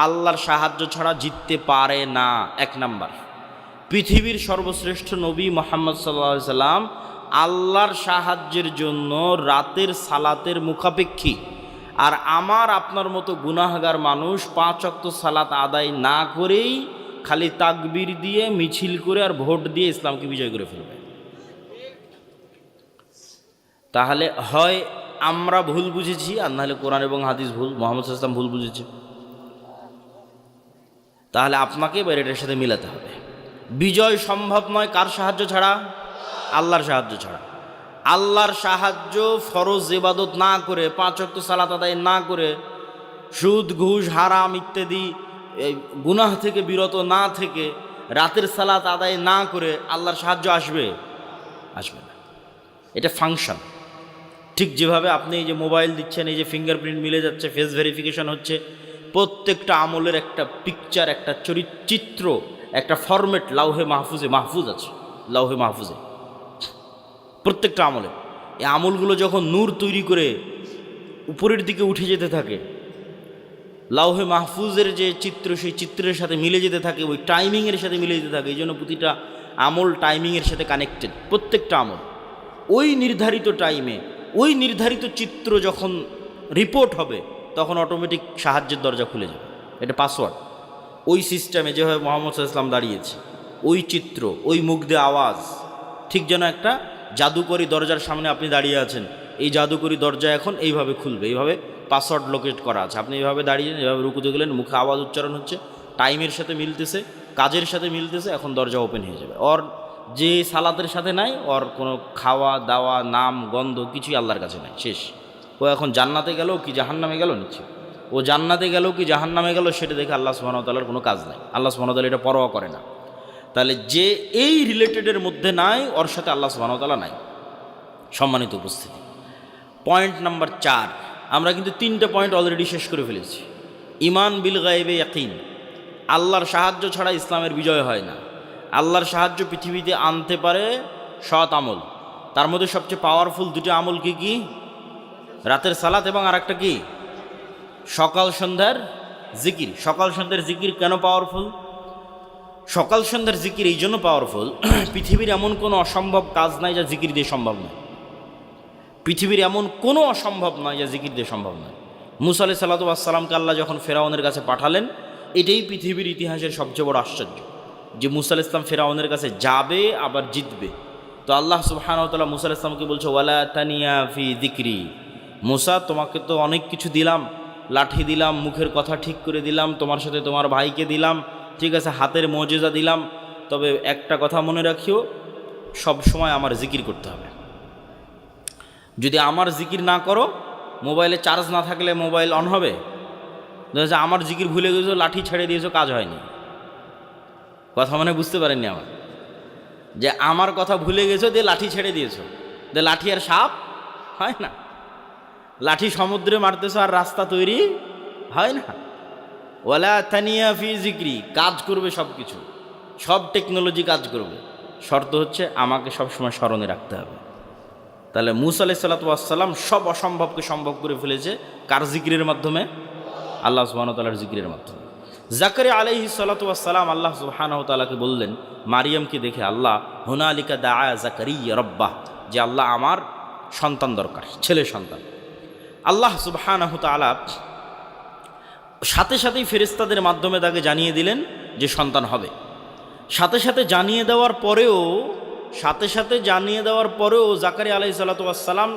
আল্লাহর সাহায্য ছাড়া জিততে পারে না। 1 নাম্বার, পৃথিবীর সর্বশ্রেষ্ঠ নবী মুহাম্মদ সাল্লাল্লাহু আলাইহি ওয়াসাল্লাম আল্লাহর সাহায্যের জন্য রাতের সালাতের মুখাপেক্ষী। আর আমার আপনার মতো গুনাহগার মানুষ 5 ওয়াক্ত সালাত আদায় না করেই খালি তাকবীর দিয়ে, মিছিল করে আর ভোট দিয়ে ইসলামকে বিজয় করে ফেলবে। তাহলে হয় আমরা ভুল বুঝেছি, আর নাহলে কোরআন এবং হাদিস ভুল, মুহাম্মদ সাল্লাল্লাহু আলাইহি ওয়াসাল্লাম ভুল বুঝেছে। তাহলে আপনাকে এবার এটার সাথে মিলাতে হবে। বিজয় সম্ভব নয় কার সাহায্য ছাড়া? আল্লাহর সাহায্য ছাড়া। আল্লাহর সাহায্য ফরজ ইবাদত না করে, 5 ওয়াক্ত সালাত আদায় না করে, সুদ ঘুষ হারাম ইত্যাদি গুনাহ থেকে বিরত না থেকে, রাতের সালাত আদায় না করে আল্লাহর সাহায্য আসবে? আসবে না। এটা ফাংশন। ঠিক যেভাবে আপনি এই যে মোবাইল দিচ্ছেন, এই যে ফিঙ্গারপ্রিন্ট মিলে যাচ্ছে, ফেস ভেরিফিকেশন হচ্ছে, প্রত্যেকটা আমলের একটা পিকচার, একটা চিত্র, একটা ফরম্যাট লাউহে মাহফুজ আছে, লাউহে মাহফুজে প্রত্যেকটা আমলে। এই আমলগুলো যখন নূর তৈরি করে উপরের দিকে উঠে যেতে থাকে, লাউহে মাহফুজের যে চিত্র, সেই চিত্রের সাথে মিলে যেতে থাকে, ওই টাইমিংয়ের সাথে মিলে যেতে থাকে। এই জন্য প্রতিটা আমল টাইমিংয়ের সাথে কানেক্টেড। প্রত্যেকটা আমল ওই নির্ধারিত টাইমে, ওই নির্ধারিত চিত্র যখন রিপোর্ট হবে তখন অটোমেটিক সাহায্যের দরজা খুলে যাবে। এটা পাসওয়ার্ড। ওই সিস্টেমে যেভাবে মুহাম্মদ সাল্লাল্লাহু আলাইহি ওয়াসাল্লাম দাঁড়িয়েছে, ওই চিত্র, ওই মুখ দিয়ে আওয়াজ, ঠিক যেন একটা জাদুকরি দরজার সামনে আপনি দাঁড়িয়ে আছেন। এই জাদুকরি দরজা এখন এইভাবে খুলবে, এইভাবে পাসওয়ার্ড লোকেট করা আছে। আপনি এইভাবে দাঁড়িয়ে, এইভাবে রুকুতে গেলেন, মুখে আওয়াজ উচ্চারণ হচ্ছে, টাইমের সাথে মিলতেছে, কাজের সাথে মিলতেছে, এখন দরজা ওপেন হয়ে যাবে। ওর যে সালাতের সাথে নাই, ওর কোনো খাওয়া দাওয়া, নাম গন্ধ কিছুই আল্লাহর কাছে নাই, শেষ। ও এখন জান্নাতে গেল কি জাহান্নামে গেল নিচ্ছে, ও জান্নাতে গেল কি জাহান্নামে গেল সেটা দেখে আল্লাহ সুবহানাহু ওয়া তাআলার কোনো কাজ নাই। আল্লাহ সুবহানাহু ওয়া তাআলা এটা পরোয়া করে না। তাহলে যে এই রিলেটেডের মধ্যে নাই, ওর সাথে আল্লাহ সুবহানাহু ওয়া তাআলা নাই। সম্মানিত উপস্থিতি, পয়েন্ট নাম্বার 4, আমরা কিন্তু 3টে পয়েন্ট অলরেডি শেষ করে ফেলেছি। ঈমান বিল গায়বে ইয়াকিন, আল্লাহর সাহায্য ছাড়া ইসলামের বিজয় হয় না। আল্লাহর সাহায্য পৃথিবীতে আনতে পারে সৎ আমল। তার মধ্যে সবচেয়ে পাওয়ারফুল 2টা আমল কি কি? রাতের সালাত এবং আরেকটা কি? সকাল সন্ধ্যার জিকির। সকাল সন্ধ্যার জিকির কেন পাওয়ারফুল? সকাল সন্ধ্যার জিকির এই জন্য পাওয়ারফুল, পৃথিবীর এমন কোনো অসম্ভব কাজ নাই যা জিকির দিয়ে সম্ভব নয়। পৃথিবীর এমন কোনো অসম্ভব নয় যা জিকির দিয়ে সম্ভব নয়। মুসা আলাইহিস সালাতু ওয়াস সালামকে আল্লাহ যখন ফেরাউনের কাছে পাঠালেন, এটাই পৃথিবীর ইতিহাসের সবচেয়ে বড় আশ্চর্য যে মুসা আলাইহিস সালাম ফেরাউনের কাছে যাবে আবার জিতবে। তো আল্লাহ সুবহানাহু ওয়া তাআলা মুসা আলাইহিস সালামকে বলছে, ওয়ালা তানিয়া ফি যিকরি, মুসা তোমাকে তো অনেক কিছু দিলাম, লাঠি দিলাম, মুখের কথা ঠিক করে দিলাম, তোমার সাথে তোমার ভাইকে দিলাম, ঠিক আছে, হাতের মুজিজা দিলাম, তবে একটা কথা মনে রাখিও, সব সময় আমার জিকির করতে হবে। যদি আমার জিকির না করো, মোবাইলে চার্জ না থাকলে মোবাইল অন হবে? দেখা আমার জিকির ভুলে গেছো, লাঠি ছেড়ে দিয়েছো, কাজ হয়নি। কথা মানে বুঝতে পারেননি আমার, যে আমার কথা ভুলে গেছো দিয়ে লাঠি ছেড়ে দিয়েছো, দিয়ে লাঠি আর সাপ হয় না। লাঠি সমুদ্রে মারতেছো আর রাস্তা তৈরি হয় না। ওয়ালা তানিয়া ফি জিক্রি, কাজ করবে সব কিছু, সব টেকনোলজি কাজ করবে, শর্ত হচ্ছে আমাকে সবসময় স্মরণে রাখতে হবে। তাহলে মুসা আলাইহিস সালাম সব অসম্ভবকে সম্ভব করে ফেলেছে কার জিকিরের মাধ্যমে? আল্লাহ সুবহানাহু ওয়া তাআলার জিকিরের মাধ্যমে। জাকারিয়া আলাইহিস সালাম আল্লাহ সুবহানাহু ওয়া তাআলাকে বললেন, মারিয়ামকে দেখে আল্লাহ, হুনালিকা দাআ জাকারিয়া রাব্বাহ, যে আল্লাহ আমার সন্তান দরকার, ছেলে সন্তান। আল্লাহ সুবহানাহু ওয়া তাআলা সাথে সাথেই ফেরেশতাদের মাধ্যমে তাকে জানিয়ে দিলেন যে সন্তান হবে। সাথে সাথে জানিয়ে দেওয়ার পরেও জাকারিয়া আলাইহিস সালাম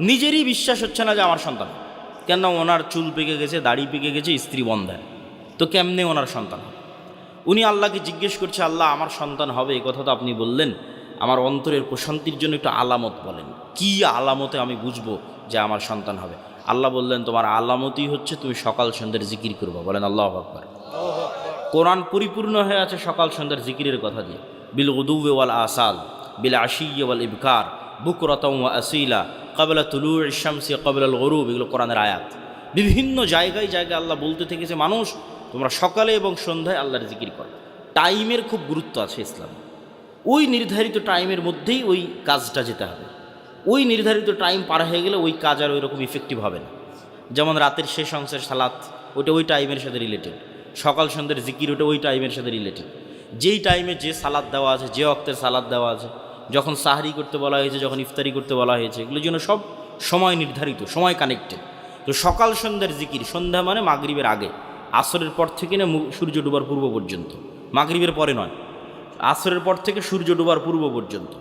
নিজেরই বিশ্বাস হচ্ছে না যে আমার সন্তান। কেন? ওনার চুল পেকে গেছে, দাড়ি পেকে গেছে, স্ত্রী বন্ধা, তো কেমনে ওনার সন্তান হবে? উনি আল্লাহকে জিজ্ঞেস করছে, আল্লাহ আমার সন্তান হবে এই কথা তো আপনি বললেন, আমার অন্তরের প্রশান্তির জন্য একটু আলামত বলেন, কি আলামতে আমি বুঝবো যে আমার সন্তান হবে? আল্লাহ বললেন, তোমার আলামতই হচ্ছে তুমি সকাল সন্ধ্যার জিকির করবা। বলেন আল্লাহু আকবার। কোরআন পরিপূর্ণ হয়ে আছে সকাল সন্ধ্যার জিকিরের কথা দিয়ে। বিল গুদুওয়ি ওয়াল আসাল, বিল আশিয়্যি ওয়াল ইবকার, বুকরাতাও ওয়া আসীলা, ক্বাবলা তুলুইশ শামসি ক্বাবলাল গুরুব, এগুলো কোরআনের আয়াত। বিভিন্ন জায়গায় আল্লাহ বলতে থেকেছে, মানুষ তোমরা সকালে এবং সন্ধ্যায় আল্লাহর জিকির করো। টাইমের খুব গুরুত্ব আছে ইসলামে। ওই নির্ধারিত টাইমের মধ্যেই ওই কাজটা যেতে হবে। ওই নির্ধারিত টাইম পার হয়ে গেলে ওই কাজ আর ওই রকম ইফেক্টিভ হবে না। যেমন রাতের শেষ অংশের সালাত, ওটা ওই টাইমের সাথে রিলেটেড। সকাল সন্ধ্যের জিকির, ওটা ওই টাইমের সাথে রিলেটেড। যেই টাইমে যে সালাদ দেওয়া আছে, যে অক্তের সালাদ দেওয়া আছে, যখন সাহরি করতে বলা হয়েছে, যখন ইফতারি করতে বলা হয়েছে, এগুলোর জন্য সব সময় নির্ধারিত, সময় কানেক্টেড। তো সকাল সন্ধ্যার জিকির, সন্ধ্যা মানে মাগরিবের আগে, আসরের পর থেকে না সূর্য ডুবার পূর্ব পর্যন্ত, মাগরিবের পরে নয়, আসরের পর থেকে সূর্য ডুবার পূর্ব পর্যন্ত।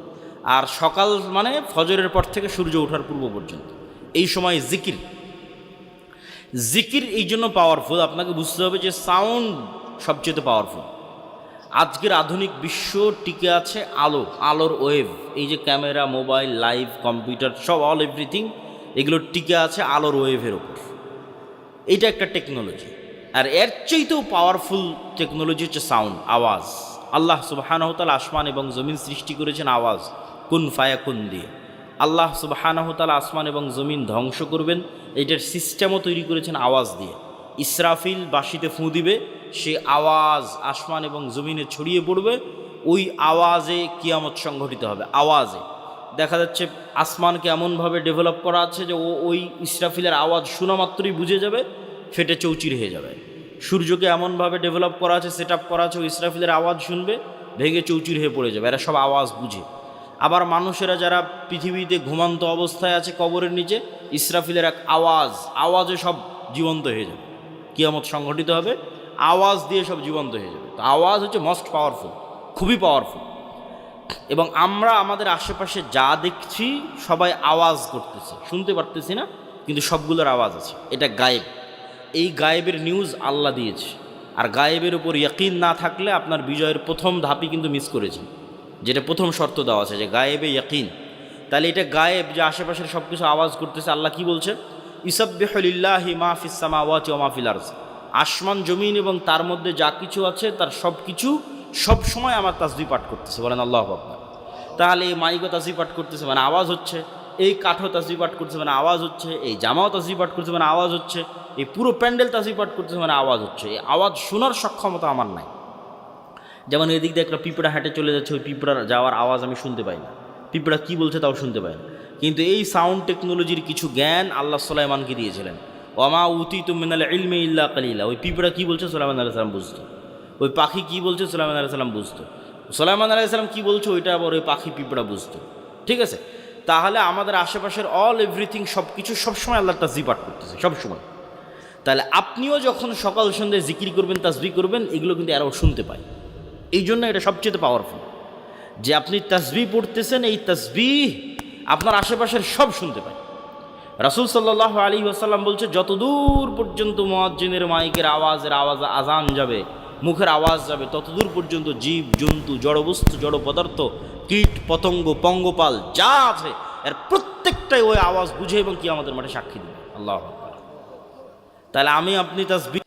আর সকাল মানে ফজরের পর থেকে সূর্য ওঠার পূর্ব পর্যন্ত, এই সময় জিকির। জিকির এই জন্য পাওয়ারফুল, আপনাকে বুঝতে হবে যে সাউন্ড সবচেয়ে পাওয়ারফুল। আজকের আধুনিক বিশ্ব টিকে আছে আলোর ওয়েভ। এই যে ক্যামেরা, মোবাইল, লাইভ, কম্পিউটার, সব অল এভরিথিং, এগুলো টিকে আছে আলোর ওয়েভের ওপর। এইটা একটা টেকনোলজি। আর এর চাইতেও পাওয়ারফুল টেকনোলজি হচ্ছে সাউন্ড, আওয়াজ। আল্লাহ সুবহানাহু ওয়া তাআলা আসমান এবং জমিন সৃষ্টি করেছেন আওয়াজ, কুন ফায়াকুন দিয়ে। আল্লাহ সুবহানাহু ওয়া তাআলা আসমান এবং জমিন ধ্বংস করবেন, এইটার সিস্টেমও তৈরি করেছেন আওয়াজ দিয়ে। ইসরাফিল বাঁশিতে ফুঁ দিবে, সে আওয়াজ আসমান এবং জমিনে ছড়িয়ে পড়বে, ওই আওয়াজে কিয়ামত সংঘটিত হবে। আওয়াজে দেখা যাচ্ছে আসমানকে এমনভাবে ডেভেলপ করা আছে যে ওই ইসরাফিলের আওয়াজ শোনা মাত্রই বুঝে যাবে, ফেটে চৌচির হয়ে যাবে। সূর্যকে এমনভাবে ডেভেলপ করা আছে, সেট আপ করা আছে, ওই ইসরাফিলের আওয়াজ শুনবে, ভেঙে চৌচির হয়ে পড়ে যাবে। এরা সব আওয়াজ বুঝে। আবার মানুষেরা যারা পৃথিবীতে ঘুমান্ত অবস্থায় আছে কবরের নিচে, ইসরাফিলের এক আওয়াজে সব জীবন্ত হয়ে যাবে, কিয়ামত সংঘটিত হবে, আওয়াজ দিয়ে সব জীবন্ত হয়ে যাবে। তো আওয়াজ হচ্ছে মোস্ট পাওয়ারফুল, খুবই পাওয়ারফুল। এবং আমরা আমাদের আশেপাশে যা দেখছি সবাই আওয়াজ করতেছে, শুনতে পারতেছি না, কিন্তু সবগুলোর আওয়াজ আছে। এটা গায়েব। এই গায়েবের নিউজ আল্লাহ দিয়েছে। আর গায়েবের উপর ইয়াকিন না থাকলে আপনার বিজয়ের প্রথম ধাপই কিন্তু মিস করেছেন, যেটা প্রথম শর্ত দেওয়া আছে, যে গায়েবে ইয়াকিন। তাহলে এটা গায়েব, যে আশেপাশের সব কিছু আওয়াজ করতেছে। আল্লাহ কি বলছে? ইসাব্বিহু লিল্লাহি মা ফিস সামাওয়াতি ওয়া মা ফিল আরজ। আসমান জমিন এবং তার মধ্যে যা কিছু আছে তার সব কিছু সবসময় আমার তাসবিহ পাঠ করতেছে। বলেন আল্লাহু আকবার। তাহলে এই মাইকও তাসবিহ পাঠ করতেছে মানে আওয়াজ হচ্ছে, এই কাঠও তাসবিহ পাঠ করতেছে মানে আওয়াজ হচ্ছে, এই জামাও তাসবিহ পাঠ করতেছে মানে আওয়াজ হচ্ছে, এই পুরো প্যান্ডেল তাসবিহ পাঠ করতেছে মানে আওয়াজ হচ্ছে। এই আওয়াজ শোনার সক্ষমতা আমার নাই। যেমন এদিক দিয়ে একটা পিঁপড়া হেঁটে চলে যাচ্ছে, ওই পিঁপড়ার যাওয়ার আওয়াজ আমি শুনতে পাই না, পিঁপড়া কী বলছে তাও শুনতে পাই না। কিন্তু এই সাউন্ড টেকনোলজির কিছু জ্ঞান আল্লাহ সুলাইমানকে দিয়েছিলেন। ওমা উতীতু মিনাল ইলমি ইল্লা কালিলা। ওই পিঁপড়া কী বলছে সুলাইমান আলাইহিস সালাম বুঝতো, ওই পাখি কী বলছে সুলাইমান আলাইহিস সালাম বুঝতো, সুলাইমান আলাইহিস সালাম কী বলছে ওইটা আবার ওই পাখি পিঁপড়া বুঝতো। ঠিক আছে? তাহলে আমাদের আশেপাশের অল এভরিথিং সব কিছু সবসময় আল্লাহর তাসবিহ পাঠ করতেছে সবসময়। তাহলে আপনিও যখন সকাল সন্ধ্যায় জিকির করবেন, তাসবিহ করবেন, এগুলো কিন্তু এরাও শুনতে পায়। এই জন্য এটা সবচেয়ে পাওয়ারফুল, যে আপনি তাসবিহ পড়তেছেন, এই তাসবিহ আপনার আশেপাশের সব শুনতে পায়। রাসূল সাল্লাল্লাহু আলাইহি ওয়াসাল্লাম বলছে, যতদূর পর্যন্ত মুয়াজ্জিনের মাইকের আওয়াজ আজান যাবে, মুখের আওয়াজ যাবে, ততদূর পর্যন্ত জীব জন্তু, জড়বস্তু, জড় পদার্থ, কীট পতঙ্গ, পঙ্গপাল যা আছে এর প্রত্যেকটাই ওই আওয়াজ বুঝে এবং কি আমাদের মাঠে সাক্ষী দেবে। আল্লাহু আকবার। তাহলে আমি আপনি তাসবিহ,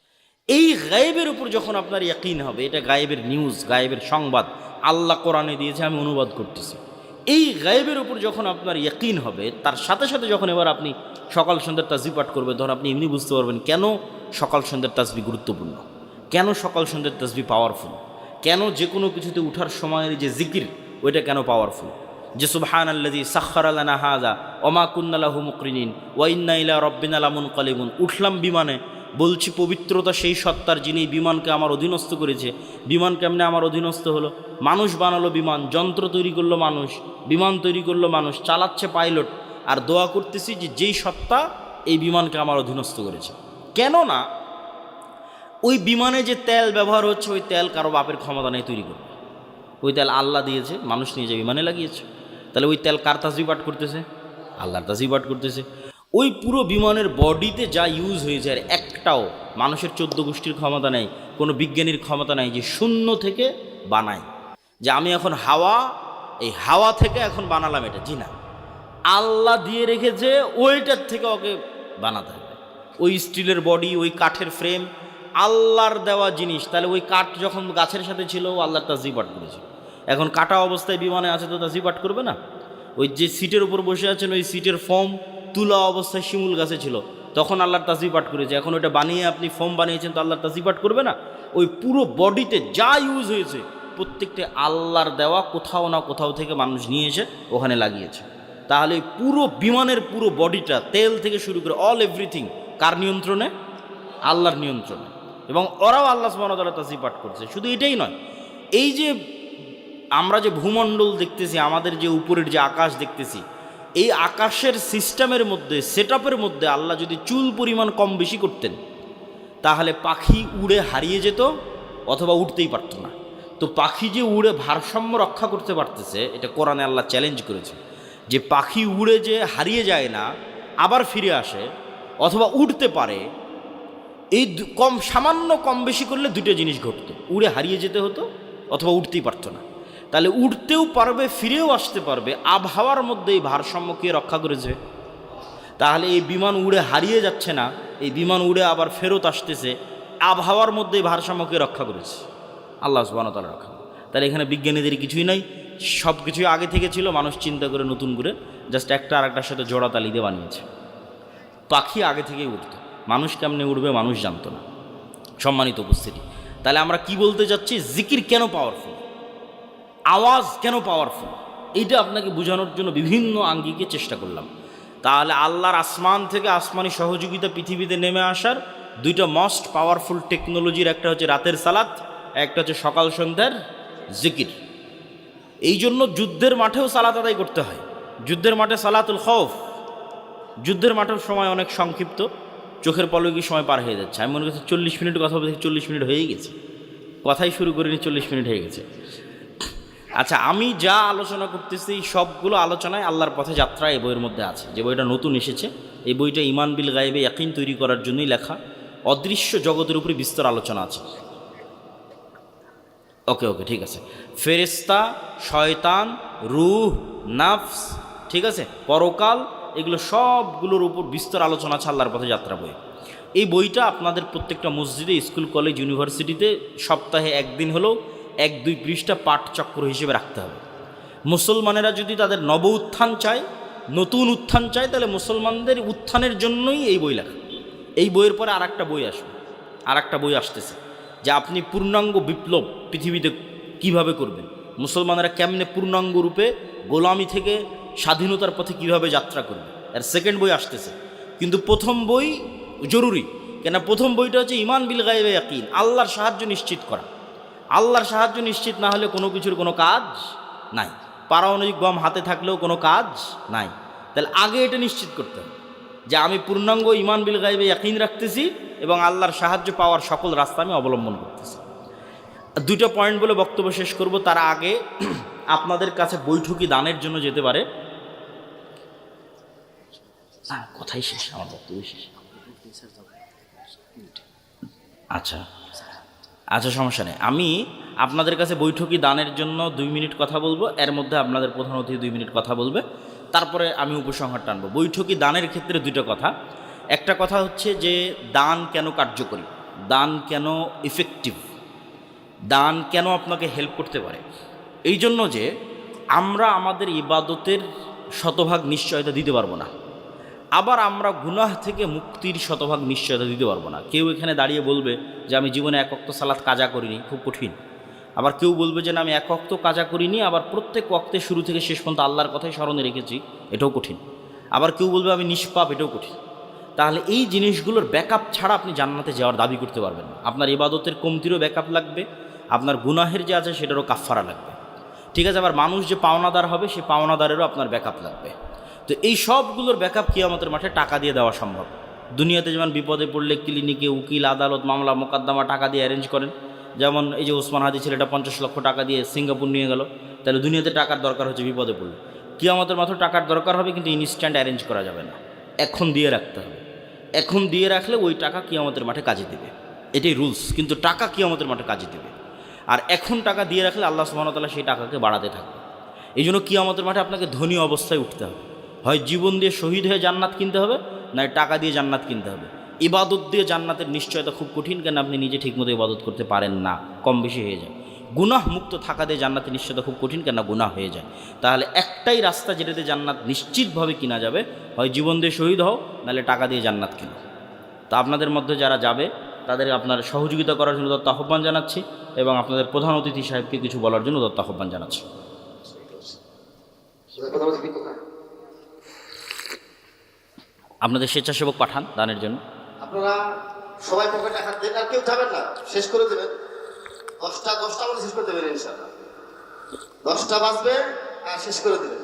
এই গায়েবের উপর যখন আপনার ইয়াকিন হবে, এটা গায়েবের নিউজ, গায়েবের সংবাদ আল্লাহ কোরআনে দিয়েছে, আমি অনুবাদ করতেছি। এই গায়েবের উপর যখন আপনার ইয়াকিন হবে, তার সাথে সাথে যখন এবার আপনি সকাল সন্ধ্যার তাসবিহ পাঠ করবে, তখন আপনি এমনি বুঝতে পারবেন কেন সকাল সন্ধ্যার তাসবিহ গুরুত্বপূর্ণ, কেন সকাল সন্ধ্যার তাসবিহ পাওয়ারফুল, কেন যে কোনো কিছুতে উঠার সময়ের যে জিকির ওইটা কেন পাওয়ারফুল। যে সুবহানাল্লাযী সাখখারা লানা হাযা ওয়া মা কুন্না লাহু মুকরিনিন ওয়া ইন্না ইলা রাব্বিনা লামুনকালিবুন। উঠলাম বিমানে, বলছি পবিত্রতা সেই সত্তার যিনি বিমানকে আমার অধীনস্থ করেছে। বিমান কেমনে আমার অধীনস্থ হলো? মানুষ বানালো বিমান, যন্ত্র তৈরি করলো মানুষ, বিমান তৈরি করলো মানুষ, চালাচ্ছে পাইলট, আর দোয়া করতেছি যে যেই সত্তা এই বিমানকে আমার অধীনস্থ করেছে। কেননা ওই বিমানে যে তেল ব্যবহার হচ্ছে, ওই তেল কারো বাপের ক্ষমতা নেই তৈরি করবে। ওই তেল আল্লাহ দিয়েছে, মানুষ নিয়ে যে বিমানে লাগিয়েছে। তাহলে ওই তেল কার তাসবিহ পাঠ করতেছে? আল্লাহর তাসবিহ পাঠ করতেছে। ওই পুরো বিমানের বডিতে যা ইউজ হয়েছে, আর একটাও মানুষের 14 গোষ্ঠীর ক্ষমতা নেই, কোনো বিজ্ঞানীর ক্ষমতা নেই যে শূন্য থেকে বানায়, যে আমি এখন হাওয়া, এই হাওয়া থেকে এখন বানালাম এটা। জি না, আল্লাহ দিয়ে রেখেছে, ওইটার থেকে ওকে বানাতে হবে। ওই স্টিলের বডি, ওই কাঠের ফ্রেম আল্লাহর দেওয়া জিনিস। তাহলে ওই কাঠ যখন গাছের সাথে ছিল, ও আল্লাহর তাসবিহ পাঠ করেছে। এখন কাটা অবস্থায় বিমানে আছে, তো তাসবিহ পাঠ করবে না? ওই যে সিটের উপর বসে আছেন, ওই সিটের ফোম তুলা অবস্থায় শিমুল গাছে ছিল, তখন আল্লাহর তাসবিহ পাঠ করেছে। এখন ওটা বানিয়ে আপনি ফোম বানিয়েছেন, তো আল্লাহর তাসবিহ পাঠ করবে না? ওই পুরো বডিতে যা ইউজ হয়েছে প্রত্যেকটা আল্লাহর দেওয়া, কোথাও না কোথাও থেকে মানুষ নিয়ে এসে ওখানে লাগিয়েছে। তাহলে পুরো বিমানের পুরো বডিটা, তেল থেকে শুরু করে অল এভরিথিং কার নিয়ন্ত্রণে? আল্লাহর নিয়ন্ত্রণে। এবং ওরাও আল্লাহ সুবহানাহু ওয়া তাআলা তাসবিহ পাঠ করছে। শুধু এটাই নয়, এই যে আমরা যে ভূমণ্ডল দেখতেছি, আমাদের যে উপরের যে আকাশ দেখতেছি, এই আকাশের সিস্টেমের মধ্যে, সেটআপের মধ্যে আল্লাহ যদি চুল পরিমাণ কম বেশি করতেন, তাহলে পাখি উড়ে হারিয়ে যেত অথবা উঠতেই পারত না। তো পাখি যে উড়ে ভারসাম্য রক্ষা করতে পারতেছে, এটা কোরআনে আল্লাহ চ্যালেঞ্জ করেছে যে পাখি উড়ে যে হারিয়ে যায় না, আবার ফিরে আসে অথবা উঠতে পারে। এই সামান্য কম বেশি করলে দুটো জিনিস ঘটতো, উড়ে হারিয়ে যেতে হতো অথবা উঠতেই পারতো না। তাহলে উঠতেও পারবে, ফিরেও আসতে পারবে। আবহাওয়ার মধ্যে এই ভারসাম্য কে রক্ষা করেছে? তাহলে এই বিমান উড়ে হারিয়ে যাচ্ছে না, এই বিমান উড়ে আবার ফেরত আসতেছে, আবহাওয়ার মধ্যে এই ভারসাম্যকে রক্ষা করেছে আল্লাহ সুবহানাহু ওয়া তাআলা রক্ষা। তাহলে এখানে বিজ্ঞানীদের কিছুই নাই, সব কিছুই আগে থেকে ছিল, মানুষ চিন্তা করে নতুন করে জাস্ট একটা আরেকটার সাথে জোড়া তালি দিয়ে বানিয়েছে। পাখি আগে থেকেই উঠত, মানুষ কেমনে উঠবে মানুষ জানতো না। সম্মানিত উপস্থিতি, তাহলে আমরা কি বলতে যাচ্ছি? জিকির কেন পাওয়ারফুল, আওয়াজ কেন পাওয়ারফুল, এইটা আপনাকে বোঝানোর জন্য বিভিন্ন আঙ্গিকে চেষ্টা করলাম। তাহলে আল্লাহর আসমান থেকে আসমানি সহযোগিতা পৃথিবীতে নেমে আসার দুইটা মোস্ট পাওয়ারফুল টেকনোলজির, একটা হচ্ছে রাতের সালাত, একটা হচ্ছে সকাল সন্ধ্যার জিকির। এই জন্য যুদ্ধের মাঠেও সালাত আদায় করতে হয়। যুদ্ধের মাঠে সালাতুল খৌফ, যুদ্ধের মাঠের সময় অনেক সংক্ষিপ্ত, চোখের পলকে সময় পার হয়ে যাচ্ছে। আমি মনে করছি 40 মিনিট কথা বলতে, 40 মিনিট হয়েই গেছে, কথাই শুরু করিনি 40 মিনিট হয়ে গেছে। আচ্ছা, আমি যা আলোচনা করতেছি সবগুলো আলোচনায় আল্লাহর পথে যাত্রা এই বইয়ের মধ্যে আছে। যে বইটা নতুন এসেছে, এই বইটা ঈমান বিল গায়বে ইয়াকিন তৈরি করার জন্যই লেখা। অদৃশ্য জগতের উপরে বিস্তর আলোচনা আছে। ওকে ওকে ঠিক আছে। ফেরেশতা, শয়তান, রূহ, নাফস, ঠিক আছে, পরকাল, এগুলো সবগুলোর উপর বিস্তর আলোচনা আছে আল্লাহর পথে যাত্রা বই। এই বইটা আপনাদের প্রত্যেকটা মসজিদে, স্কুল, কলেজ, ইউনিভার্সিটিতে সপ্তাহে একদিন হলেও 1-2 পৃষ্ঠা পাঠচক্র হিসেবে রাখতে হবে। মুসলমানেরা যদি তাদের নব উত্থান চায়, নতুন উত্থান চায়, তাহলে মুসলমানদের উত্থানের জন্যই এই বই লেখা। এই বইয়ের পরে আর একটা বই আসবে, আর একটা বই আসতেছে, যে আপনি পূর্ণাঙ্গ বিপ্লব পৃথিবীতে কিভাবে করবেন, মুসলমানেরা কেমনে পূর্ণাঙ্গ রূপে গোলামি থেকে স্বাধীনতার পথে কিভাবে যাত্রা করবে। এর সেকেন্ড বই আসতেছে, কিন্তু প্রথম বই জরুরি। কেন? প্রথম বইটা হচ্ছে ঈমান বিল গায়বে ইয়াকিন, আল্লাহর সাহায্য নিশ্চিত করা। আল্লাহর সাহায্য নিশ্চিত না হলে কোনো কিছুর কোনো কাজ নাই। পারমাণবিক বম হাতে থাকলেও কোনো কাজ নাই। তাহলে আগে এটা নিশ্চিত করতে হবে যে আমি পূর্ণাঙ্গ ঈমান বিল গায়বে ইয়াকিন রাখতেছি এবং আল্লাহর সাহায্য পাওয়ার সকল রাস্তা আমি অবলম্বন করতেছি। দুটো পয়েন্ট বলে বক্তব্য শেষ করব। তার আগে আপনাদের কাছে বৈঠকি দানের জন্য যেতে পারে, কথাই শেষ, আমার বক্তব্য শেষ। আচ্ছা আচ্ছা, সমস্যা নেই। আমি আপনাদের কাছে বৈঠকি দানের জন্য 2 মিনিট কথা বলবো, এর মধ্যে আপনাদের প্রধান অতিথি 2 মিনিট কথা বলবে। তারপরে আমি উপসংহার টানব। বৈঠকি দানের ক্ষেত্রে দুটো কথা। একটা কথা হচ্ছে যে দান কেন কার্যকরী, দান কেন ইফেক্টিভ, দান কেন আপনাকে হেল্প করতে পারে। এই জন্য যে আমরা আমাদের ইবাদতের শতভাগ নিশ্চয়তা দিতে পারবো না, আবার আমরা গুনাহ থেকে মুক্তির শতভাগ নিশ্চয়তা দিতে পারবো না। কেউ এখানে দাঁড়িয়ে বলবে যে আমি জীবনে এক ওয়াক্ত সালাত কাজা করিনি, খুব কঠিন। আবার কেউ বলবে যে না আমি এক ওয়াক্ত কাজা করিনি, আবার প্রত্যেক ওয়াক্তে শুরু থেকে শেষ পর্যন্ত আল্লাহর কথাই স্মরণে রেখেছি, এটাও কঠিন। আবার কেউ বলবে আমি নিষ্পাপ, এটাও কঠিন। তাহলে এই জিনিসগুলোর ব্যাকআপ ছাড়া আপনি জান্নাতে যাওয়ার দাবি করতে পারবেন না। আপনার ইবাদতের কমতিরও ব্যাকআপ লাগবে, আপনার গুনাহের যে আছে সেটারও কাফফারা লাগবে, ঠিক আছে। আবার মানুষ যে পাওনাদার হবে সেই পাওনাদারেরও আপনার ব্যাকআপ লাগবে। তো এই সবগুলোর ব্যাকআপ কিয়ামতের মাঠে টাকা দিয়ে দেওয়া সম্ভব। দুনিয়াতে যেমন বিপদে পড়লে ক্লিনিকে উকিল, আদালত, মামলা মোকদ্দমা টাকা দিয়ে অ্যারেঞ্জ করেন, যেমন এই যে ওসমান হাদি ছেলেটা 50 লক্ষ টাকা দিয়ে সিঙ্গাপুর নিয়ে গেল, তাহলে দুনিয়াতে টাকার দরকার হচ্ছে বিপদে পড়লে। কিয়ামতের মাত্র টাকার দরকার হবে, কিন্তু ইনস্ট্যান্ট অ্যারেঞ্জ করা যাবে না, এখন দিয়ে রাখতে হবে। এখন দিয়ে রাখলে ওই টাকা কিয়ামতের মাঠে কাজে দেবে, এটাই রুলস। কিন্তু টাকা কিয়ামতের মাঠে কাজে দেবে। আর এখন টাকা দিয়ে রাখলে আল্লাহ সুবহানাহু ওয়া তাআলা সেই টাকাকে বাড়াতে থাকবে। এই জন্য কিয়ামতের মাঠে আপনাকে ধনী অবস্থায় উঠতে হবে, হয় জীবন দিয়ে শহীদ হয়ে জান্নাত কিনতে হবে, নয় টাকা দিয়ে জান্নাত কিনতে হবে। ইবাদত দিয়ে জান্নাতের নিশ্চয়তা খুব কঠিন, কেন আপনি নিজে ঠিকমতো ইবাদত করতে পারেন না, কম বেশি হয়ে যায়। গুনাহ মুক্ত থাকা দিয়ে জান্নাতের নিশ্চয়তা খুব কঠিন, কেন গুনাহ হয়ে যায়। তাহলে একটাই রাস্তা যেটাতে জান্নাত নিশ্চিতভাবে কিনা যাবে, হয় জীবন দিয়ে শহীদ হও, নাহলে টাকা দিয়ে জান্নাত কিনো। তা আপনাদের মধ্যে যারা যাবে তাদের আপনার সহযোগিতা করার জন্য দত্ত আহ্বান জানাচ্ছি, এবং আপনাদের প্রধান অতিথি সাহেবকে কিছু বলার জন্য দত্ত আহ্বান জানাচ্ছি। আপনাদের স্বেচ্ছাসেবক পাঠান দানের জন্য। আপনারা সবাই পকেটে হাত দেন, আর কেউ যাবেন না, শেষ করে দেবেন। 10টা মধ্যে শেষ করে দেবেন ইনশাআল্লাহ। 10টা বাজবে আর শেষ করে দেবেন।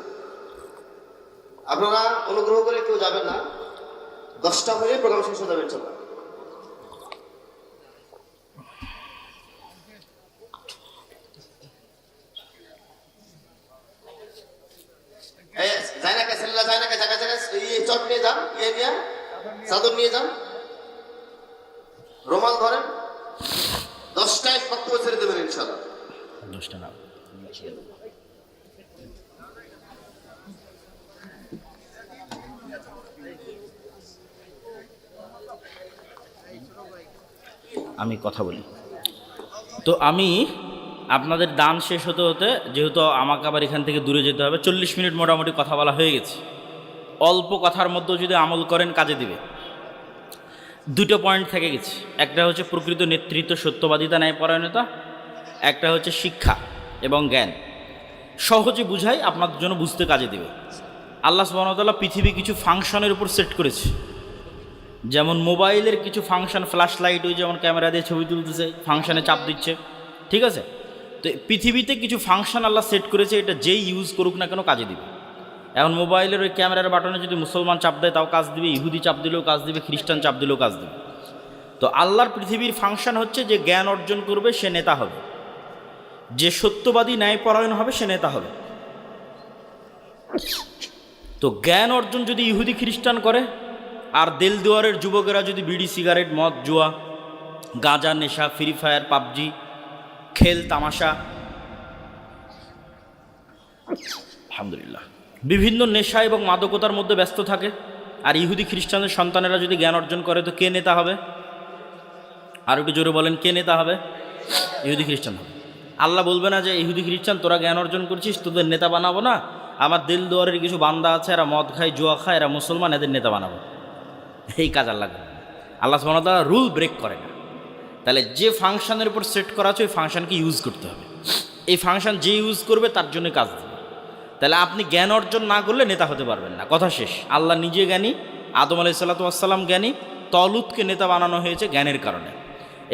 আপনারা অনুগ্রহ করে কেউ যাবেন না, 10টা হলে প্রোগ্রাম শেষ হয়ে যাবে ইনশাআল্লাহ। যায় না ছেলেরা, যায় না জায়গা জায়গায় চট নিয়ে যান, নিয়ে চাদর নিয়ে যান, রুমাল ধরেন। 10টায় বক্তব্য ছেড়ে দেবেন ইনশাআল্লাহ। 10টা না, আমি কথা বলি। তো আমি আপনাদের দান শেষ হতে হতে, যেহেতু আমাকে আবার এখান থেকে দূরে যেতে হবে, 40 মিনিট মোটামুটি কথা বলা হয়ে গেছে। অল্প কথার মধ্যেও যদি আমল করেন কাজে দিবে। দুটো পয়েন্ট থেকে গেছে, একটা হচ্ছে প্রকৃত নেতৃত্ব, সত্যবাদিতা, ন্যায়পরায়ণতা, একটা হচ্ছে শিক্ষা এবং জ্ঞান। সহজে বুঝাই, আপনার জন্য বুঝতে কাজে দিবে। আল্লাহ সুবহানাহু ওয়া তাআলা পৃথিবী কিছু ফাংশনের উপর সেট করেছে, যেমন মোবাইলের কিছু ফাংশন, ফ্ল্যাশ লাইট, ওই যেমন ক্যামেরা দিয়ে ছবি তুলতেছে, ফাংশনে চাপ দিচ্ছে, ঠিক আছে। তো পৃথিবীতে কিছু ফাংশন আল্লাহ সেট করেছে, এটা যেই ইউজ করুক না কেন কাজে দিবে। এখন মোবাইলের ওই ক্যামেরার বাটনে যদি মুসলমান চাপ দেয় তাও কাজ দিবে, ইহুদি চাপ দিলেও কাজ দিবে, খ্রিস্টান চাপ দিলেও কাজ দিবে। তো আল্লাহর পৃথিবীর ফাংশন হচ্ছে যে জ্ঞান অর্জন করবে সে নেতা হবে, যে সত্যবাদী ন্যায়পরায়ণ হবে সে নেতা হবে। তো জ্ঞান অর্জন যদি ইহুদি খ্রিস্টান করে, আর দেল দুয়ারের যুবকেরা যদি বিড়ি, সিগারেট, মদ, জুয়া, গাঁজা, নেশা, ফ্রি ফায়ার, পাবজি, খেল তামাশা, আলহামদুলিল্লাহ, বিভিন্ন নেশা এবং মাদকতার মধ্যে ব্যস্ত থাকে, আর ইহুদি খ্রিস্টানের সন্তানেরা যদি জ্ঞান অর্জন করে, তো কে নেতা হবে? আর একটু জোরে বলেন, কে নেতা হবে? ইহুদি খ্রিস্টান হবে। আল্লাহ বলবে না যে ইহুদি খ্রিস্টান তোরা জ্ঞান অর্জন করছিস, তোদের নেতা বানাবো না, আমার দিল দুয়ারের কিছু বান্দা আছে, এরা মদ খায়, জুয়া খায়, এরা মুসলমান, এদের নেতা বানাবো। এই কাজ আল্লাহ করে না। আল্লাহ সুবহানাহু ওয়া তাআলা রুল ব্রেক করে না। তাহলে যে ফাংশনের উপর সেট করা আছে ওই ফাংশনকে ইউজ করতে হবে। এই ফাংশন যে ইউজ করবে তার জন্য কাজ দেবে। তাহলে আপনি জ্ঞান অর্জন না করলে নেতা হতে পারবেন না, কথা শেষ। আল্লাহ নিজে জ্ঞানী, আদম আলাইহিস সালাতু ওয়াস সালাম জ্ঞানী, তলুতকে নেতা বানানো হয়েছে জ্ঞানের কারণে,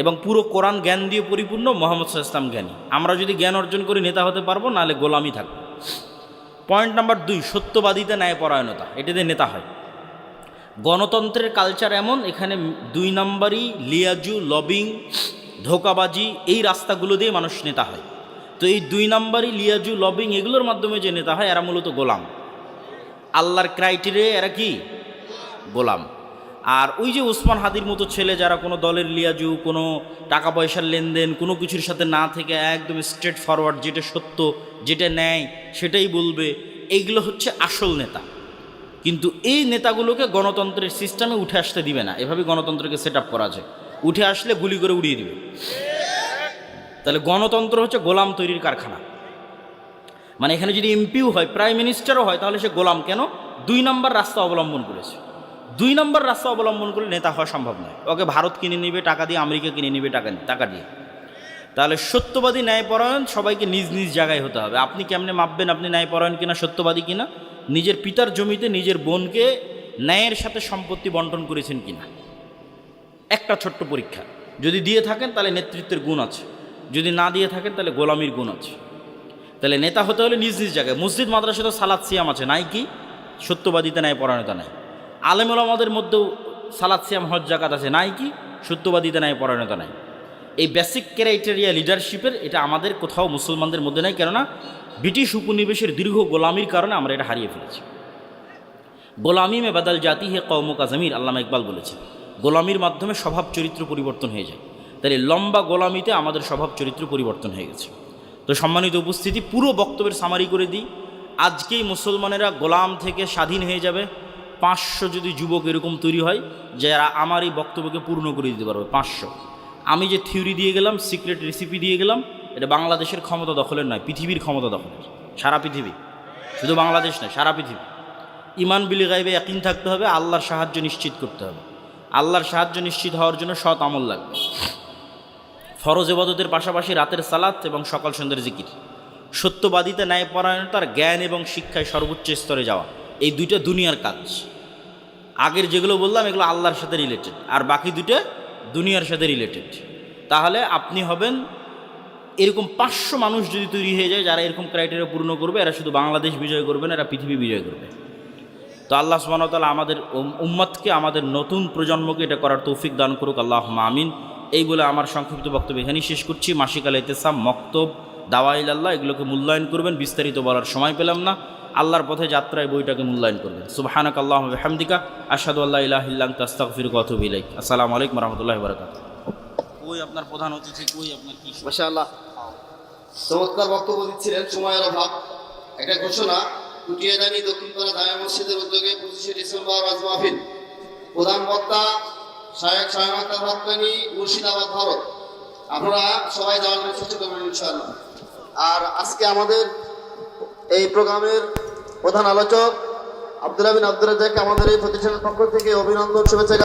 এবং পুরো কোরআন জ্ঞান দিয়ে পরিপূর্ণ, মুহাম্মদ সাল্লাল্লাহু আলাইহি ওয়াসাল্লাম জ্ঞানী। আমরা যদি জ্ঞান অর্জন করি নেতা হতে পারবো, নাহলে গোলামি থাকবো। পয়েন্ট নাম্বার 2, সত্যবাদিতা, ন্যায়পরায়ণতা, এটাতে নেতা হয়। গণতন্ত্রের কালচার এমন, এখানে 2 নম্বরই লিয়াজু, লবিং, ধোকাবাজি, এই রাস্তাগুলো দিয়ে মানুষ নেতা হয়। তো এই 2 নম্বরই লিয়াজু, লবিং, এগুলোর মাধ্যমে যে নেতা হয় এরা মূলত গোলাম। আল্লাহর ক্রাইটেরিয়া এরা কি? গোলাম। আর ওই যে ওসমান হাদির মতো ছেলে যারা কোনো দলের লিয়াজু, কোনো টাকা পয়সার লেনদেন, কোনো কিছুর সাথে না থেকে একদম স্ট্রেট ফরওয়ার্ড, যেটা সত্য, যেটা ন্যায় সেটাই বলবে, এইগুলো হচ্ছে আসল নেতা। কিন্তু এই নেতাগুলোকে গণতন্ত্রের সিস্টেমে উঠে আসতে দিবে না। এভাবে গণতন্ত্রকে সেট আপ করা যায়, উঠে আসলে গুলি করে উড়িয়ে দিবে। তাহলে গণতন্ত্র হচ্ছে গোলাম তৈরির কারখানা। মানে এখানে যদি এমপিও হয়, প্রাইম মিনিস্টারও হয়, তাহলে সে গোলাম কেন? 2 নম্বর রাস্তা অবলম্বন করেছে। 2 নম্বর রাস্তা অবলম্বন করে নেতা হওয়া সম্ভব নয়। ওকে ভারত কিনে নিবে টাকা দিয়ে, আমেরিকা কিনে নিবে টাকা দিয়ে। তাহলে সত্যবাদী ন্যায়পরায়ণ সবাইকে নিজ নিজ জায়গায় হতে হবে। আপনি কেমনে মাপবেন আপনি ন্যায়পরায়ণ কিনা, সত্যবাদী কিনা? নিজের পিতার জমিতে নিজের বোনকে ন্যায়ের সাথে সম্পত্তি বন্টন করেছেন কিনা, একটা ছোট্ট পরীক্ষা। যদি দিয়ে থাকেন তাহলে নেতৃত্বের গুণ আছে, যদি না দিয়ে থাকেন তাহলে গোলামির গুণ আছে। তাহলে নেতা হতে হলে নিজ নিজ জায়গায়। মসজিদ মাদ্রাসা তো সালাত সিয়াম আছে, নাই কি? সত্যবাদিতা নাই, পরায়ণতা নাই। আলেম ওলামাদের মধ্যেও সালাত সিয়াম হজ জাকাত আছে, নাই কি? সত্যবাদিতা নাই, পরায়ণতা নাই। এই বেসিক ক্রাইটেরিয়া লিডারশিপের, এটা আমাদের কোথাও মুসলমানদের মধ্যে নাই। কেননা ব্রিটিশ উপনিবেশের দীর্ঘ গোলামির কারণে আমরা এটা হারিয়ে ফেলেছি। গোলামি মে বাদাল জাতি হে কওম কা জমির, আল্লামা ইকবাল বলেছে। গোলামির মাধ্যমে স্বভাব চরিত্র পরিবর্তন হয়ে যায়। তাই লম্বা গোলামিতে আমাদের স্বভাব চরিত্র পরিবর্তন হয়ে গেছে। তো সম্মানিত উপস্থিতি, পুরো বক্তব্যের সামারি করে দিই। আজকেই মুসলমানেরা গোলাম থেকে স্বাধীন হয়ে যাবে 500 যদি যুবক এরকম তৈরি হয় যারা আমার এই বক্তব্যকে পূর্ণ করে দিতে পারবে। 500। আমি যে থিওরি দিয়ে গেলাম, সিক্রেট রেসিপি দিয়ে গেলাম, এটা বাংলাদেশের ক্ষমতা দখলের নয়, পৃথিবীর ক্ষমতা দখলের। সারা পৃথিবী, শুধু বাংলাদেশ নয়, সারা পৃথিবী। ইমান বিল গায়বে ইয়াকিন থাকতে হবে, আল্লাহর সাহায্য নিশ্চিত করতে হবে। আল্লাহর সাহায্য নিশ্চিত হওয়ার জন্য সৎ আমল লাগবে। ফরজ ইবাদতের পাশাপাশি রাতের সালাত এবং সকাল সন্ধ্যার জিকির। সত্যবাদিতা, ন্যায়পরায়ণতার জ্ঞান এবং শিক্ষায় সর্বোচ্চ স্তরে যাওয়া, এই দুইটা দুনিয়ার কাজ। আগের যেগুলো বললাম এগুলো আল্লাহর সাথে রিলেটেড, আর বাকি দুটো দুনিয়ার সাথে রিলেটেড। তাহলে আপনি হবেন এরকম 500 মানুষ যদি তৈরি হয়ে যায় যারা এরকম ক্রাইটেরিয়া পূর্ণ করবে, এরা শুধু বাংলাদেশ বিজয় করবে না, এরা পৃথিবী বিজয় করবে। তো আল্লাহ সুবহানাহু ওয়া তাআলা আমাদের উম্মতকে, আমাদের নতুন প্রজন্মকে এটা করার তৌফিক দান করুক, আল্লাহুম্মা আমিন। এই বলে আমার সংক্ষিপ্ত বক্তব্য এখানেই শেষ করছি। মাসিক আল ইতিসাম, মক্তব, দাওয়াইল আল্লাহ, এগুলোকে মূল্যায়ন করবেন। বিস্তারিত বলার সময় পেলাম না। আল্লাহর পথে যাত্রায় বইটাকে মূল্যায়ন করবেন। সুবহানাক আল্লাহুম্মা ওয়া বিহামদিকা, আশহাদু আল্লা ইলাহা ইল্লা আনতা, আস্তাগফিরুকা ওয়া আতুবু ইলাইক। আসসালামু আলাইকুম ওয়া রাহমাতুল্লাহি ওয়া বারাকাতুহু। ওই আপনার প্রধান অতিথি, ওই আপনার কি? মাশাআল্লাহ, চমৎকার বক্তব্য দিচ্ছিলেন। সময়ের অভাব। একটা ঘোষণা, কুটিয়াদানি দক্ষিণপাড়া জামে মসজিদের উদ্যোগে 25শে ডিসেম্বর ওয়াজ মাহফিল। প্রধান বক্তা শায়েখ শাহেদ আখতার হক্কানি, মুর্শিদাবাদ, ভারত। আপনারা সবাই যাওয়ার জন্য চেষ্টা করবেন ইনশাআল্লাহ। আর আজকে আমাদের এই প্রোগ্রামের প্রধান আলোচক আব্দুল্লাহ বিন আব্দুর রাজ্জাককে আমাদের এই প্রতিষ্ঠানের পক্ষ থেকে অভিনন্দন, শুভেচ্ছা।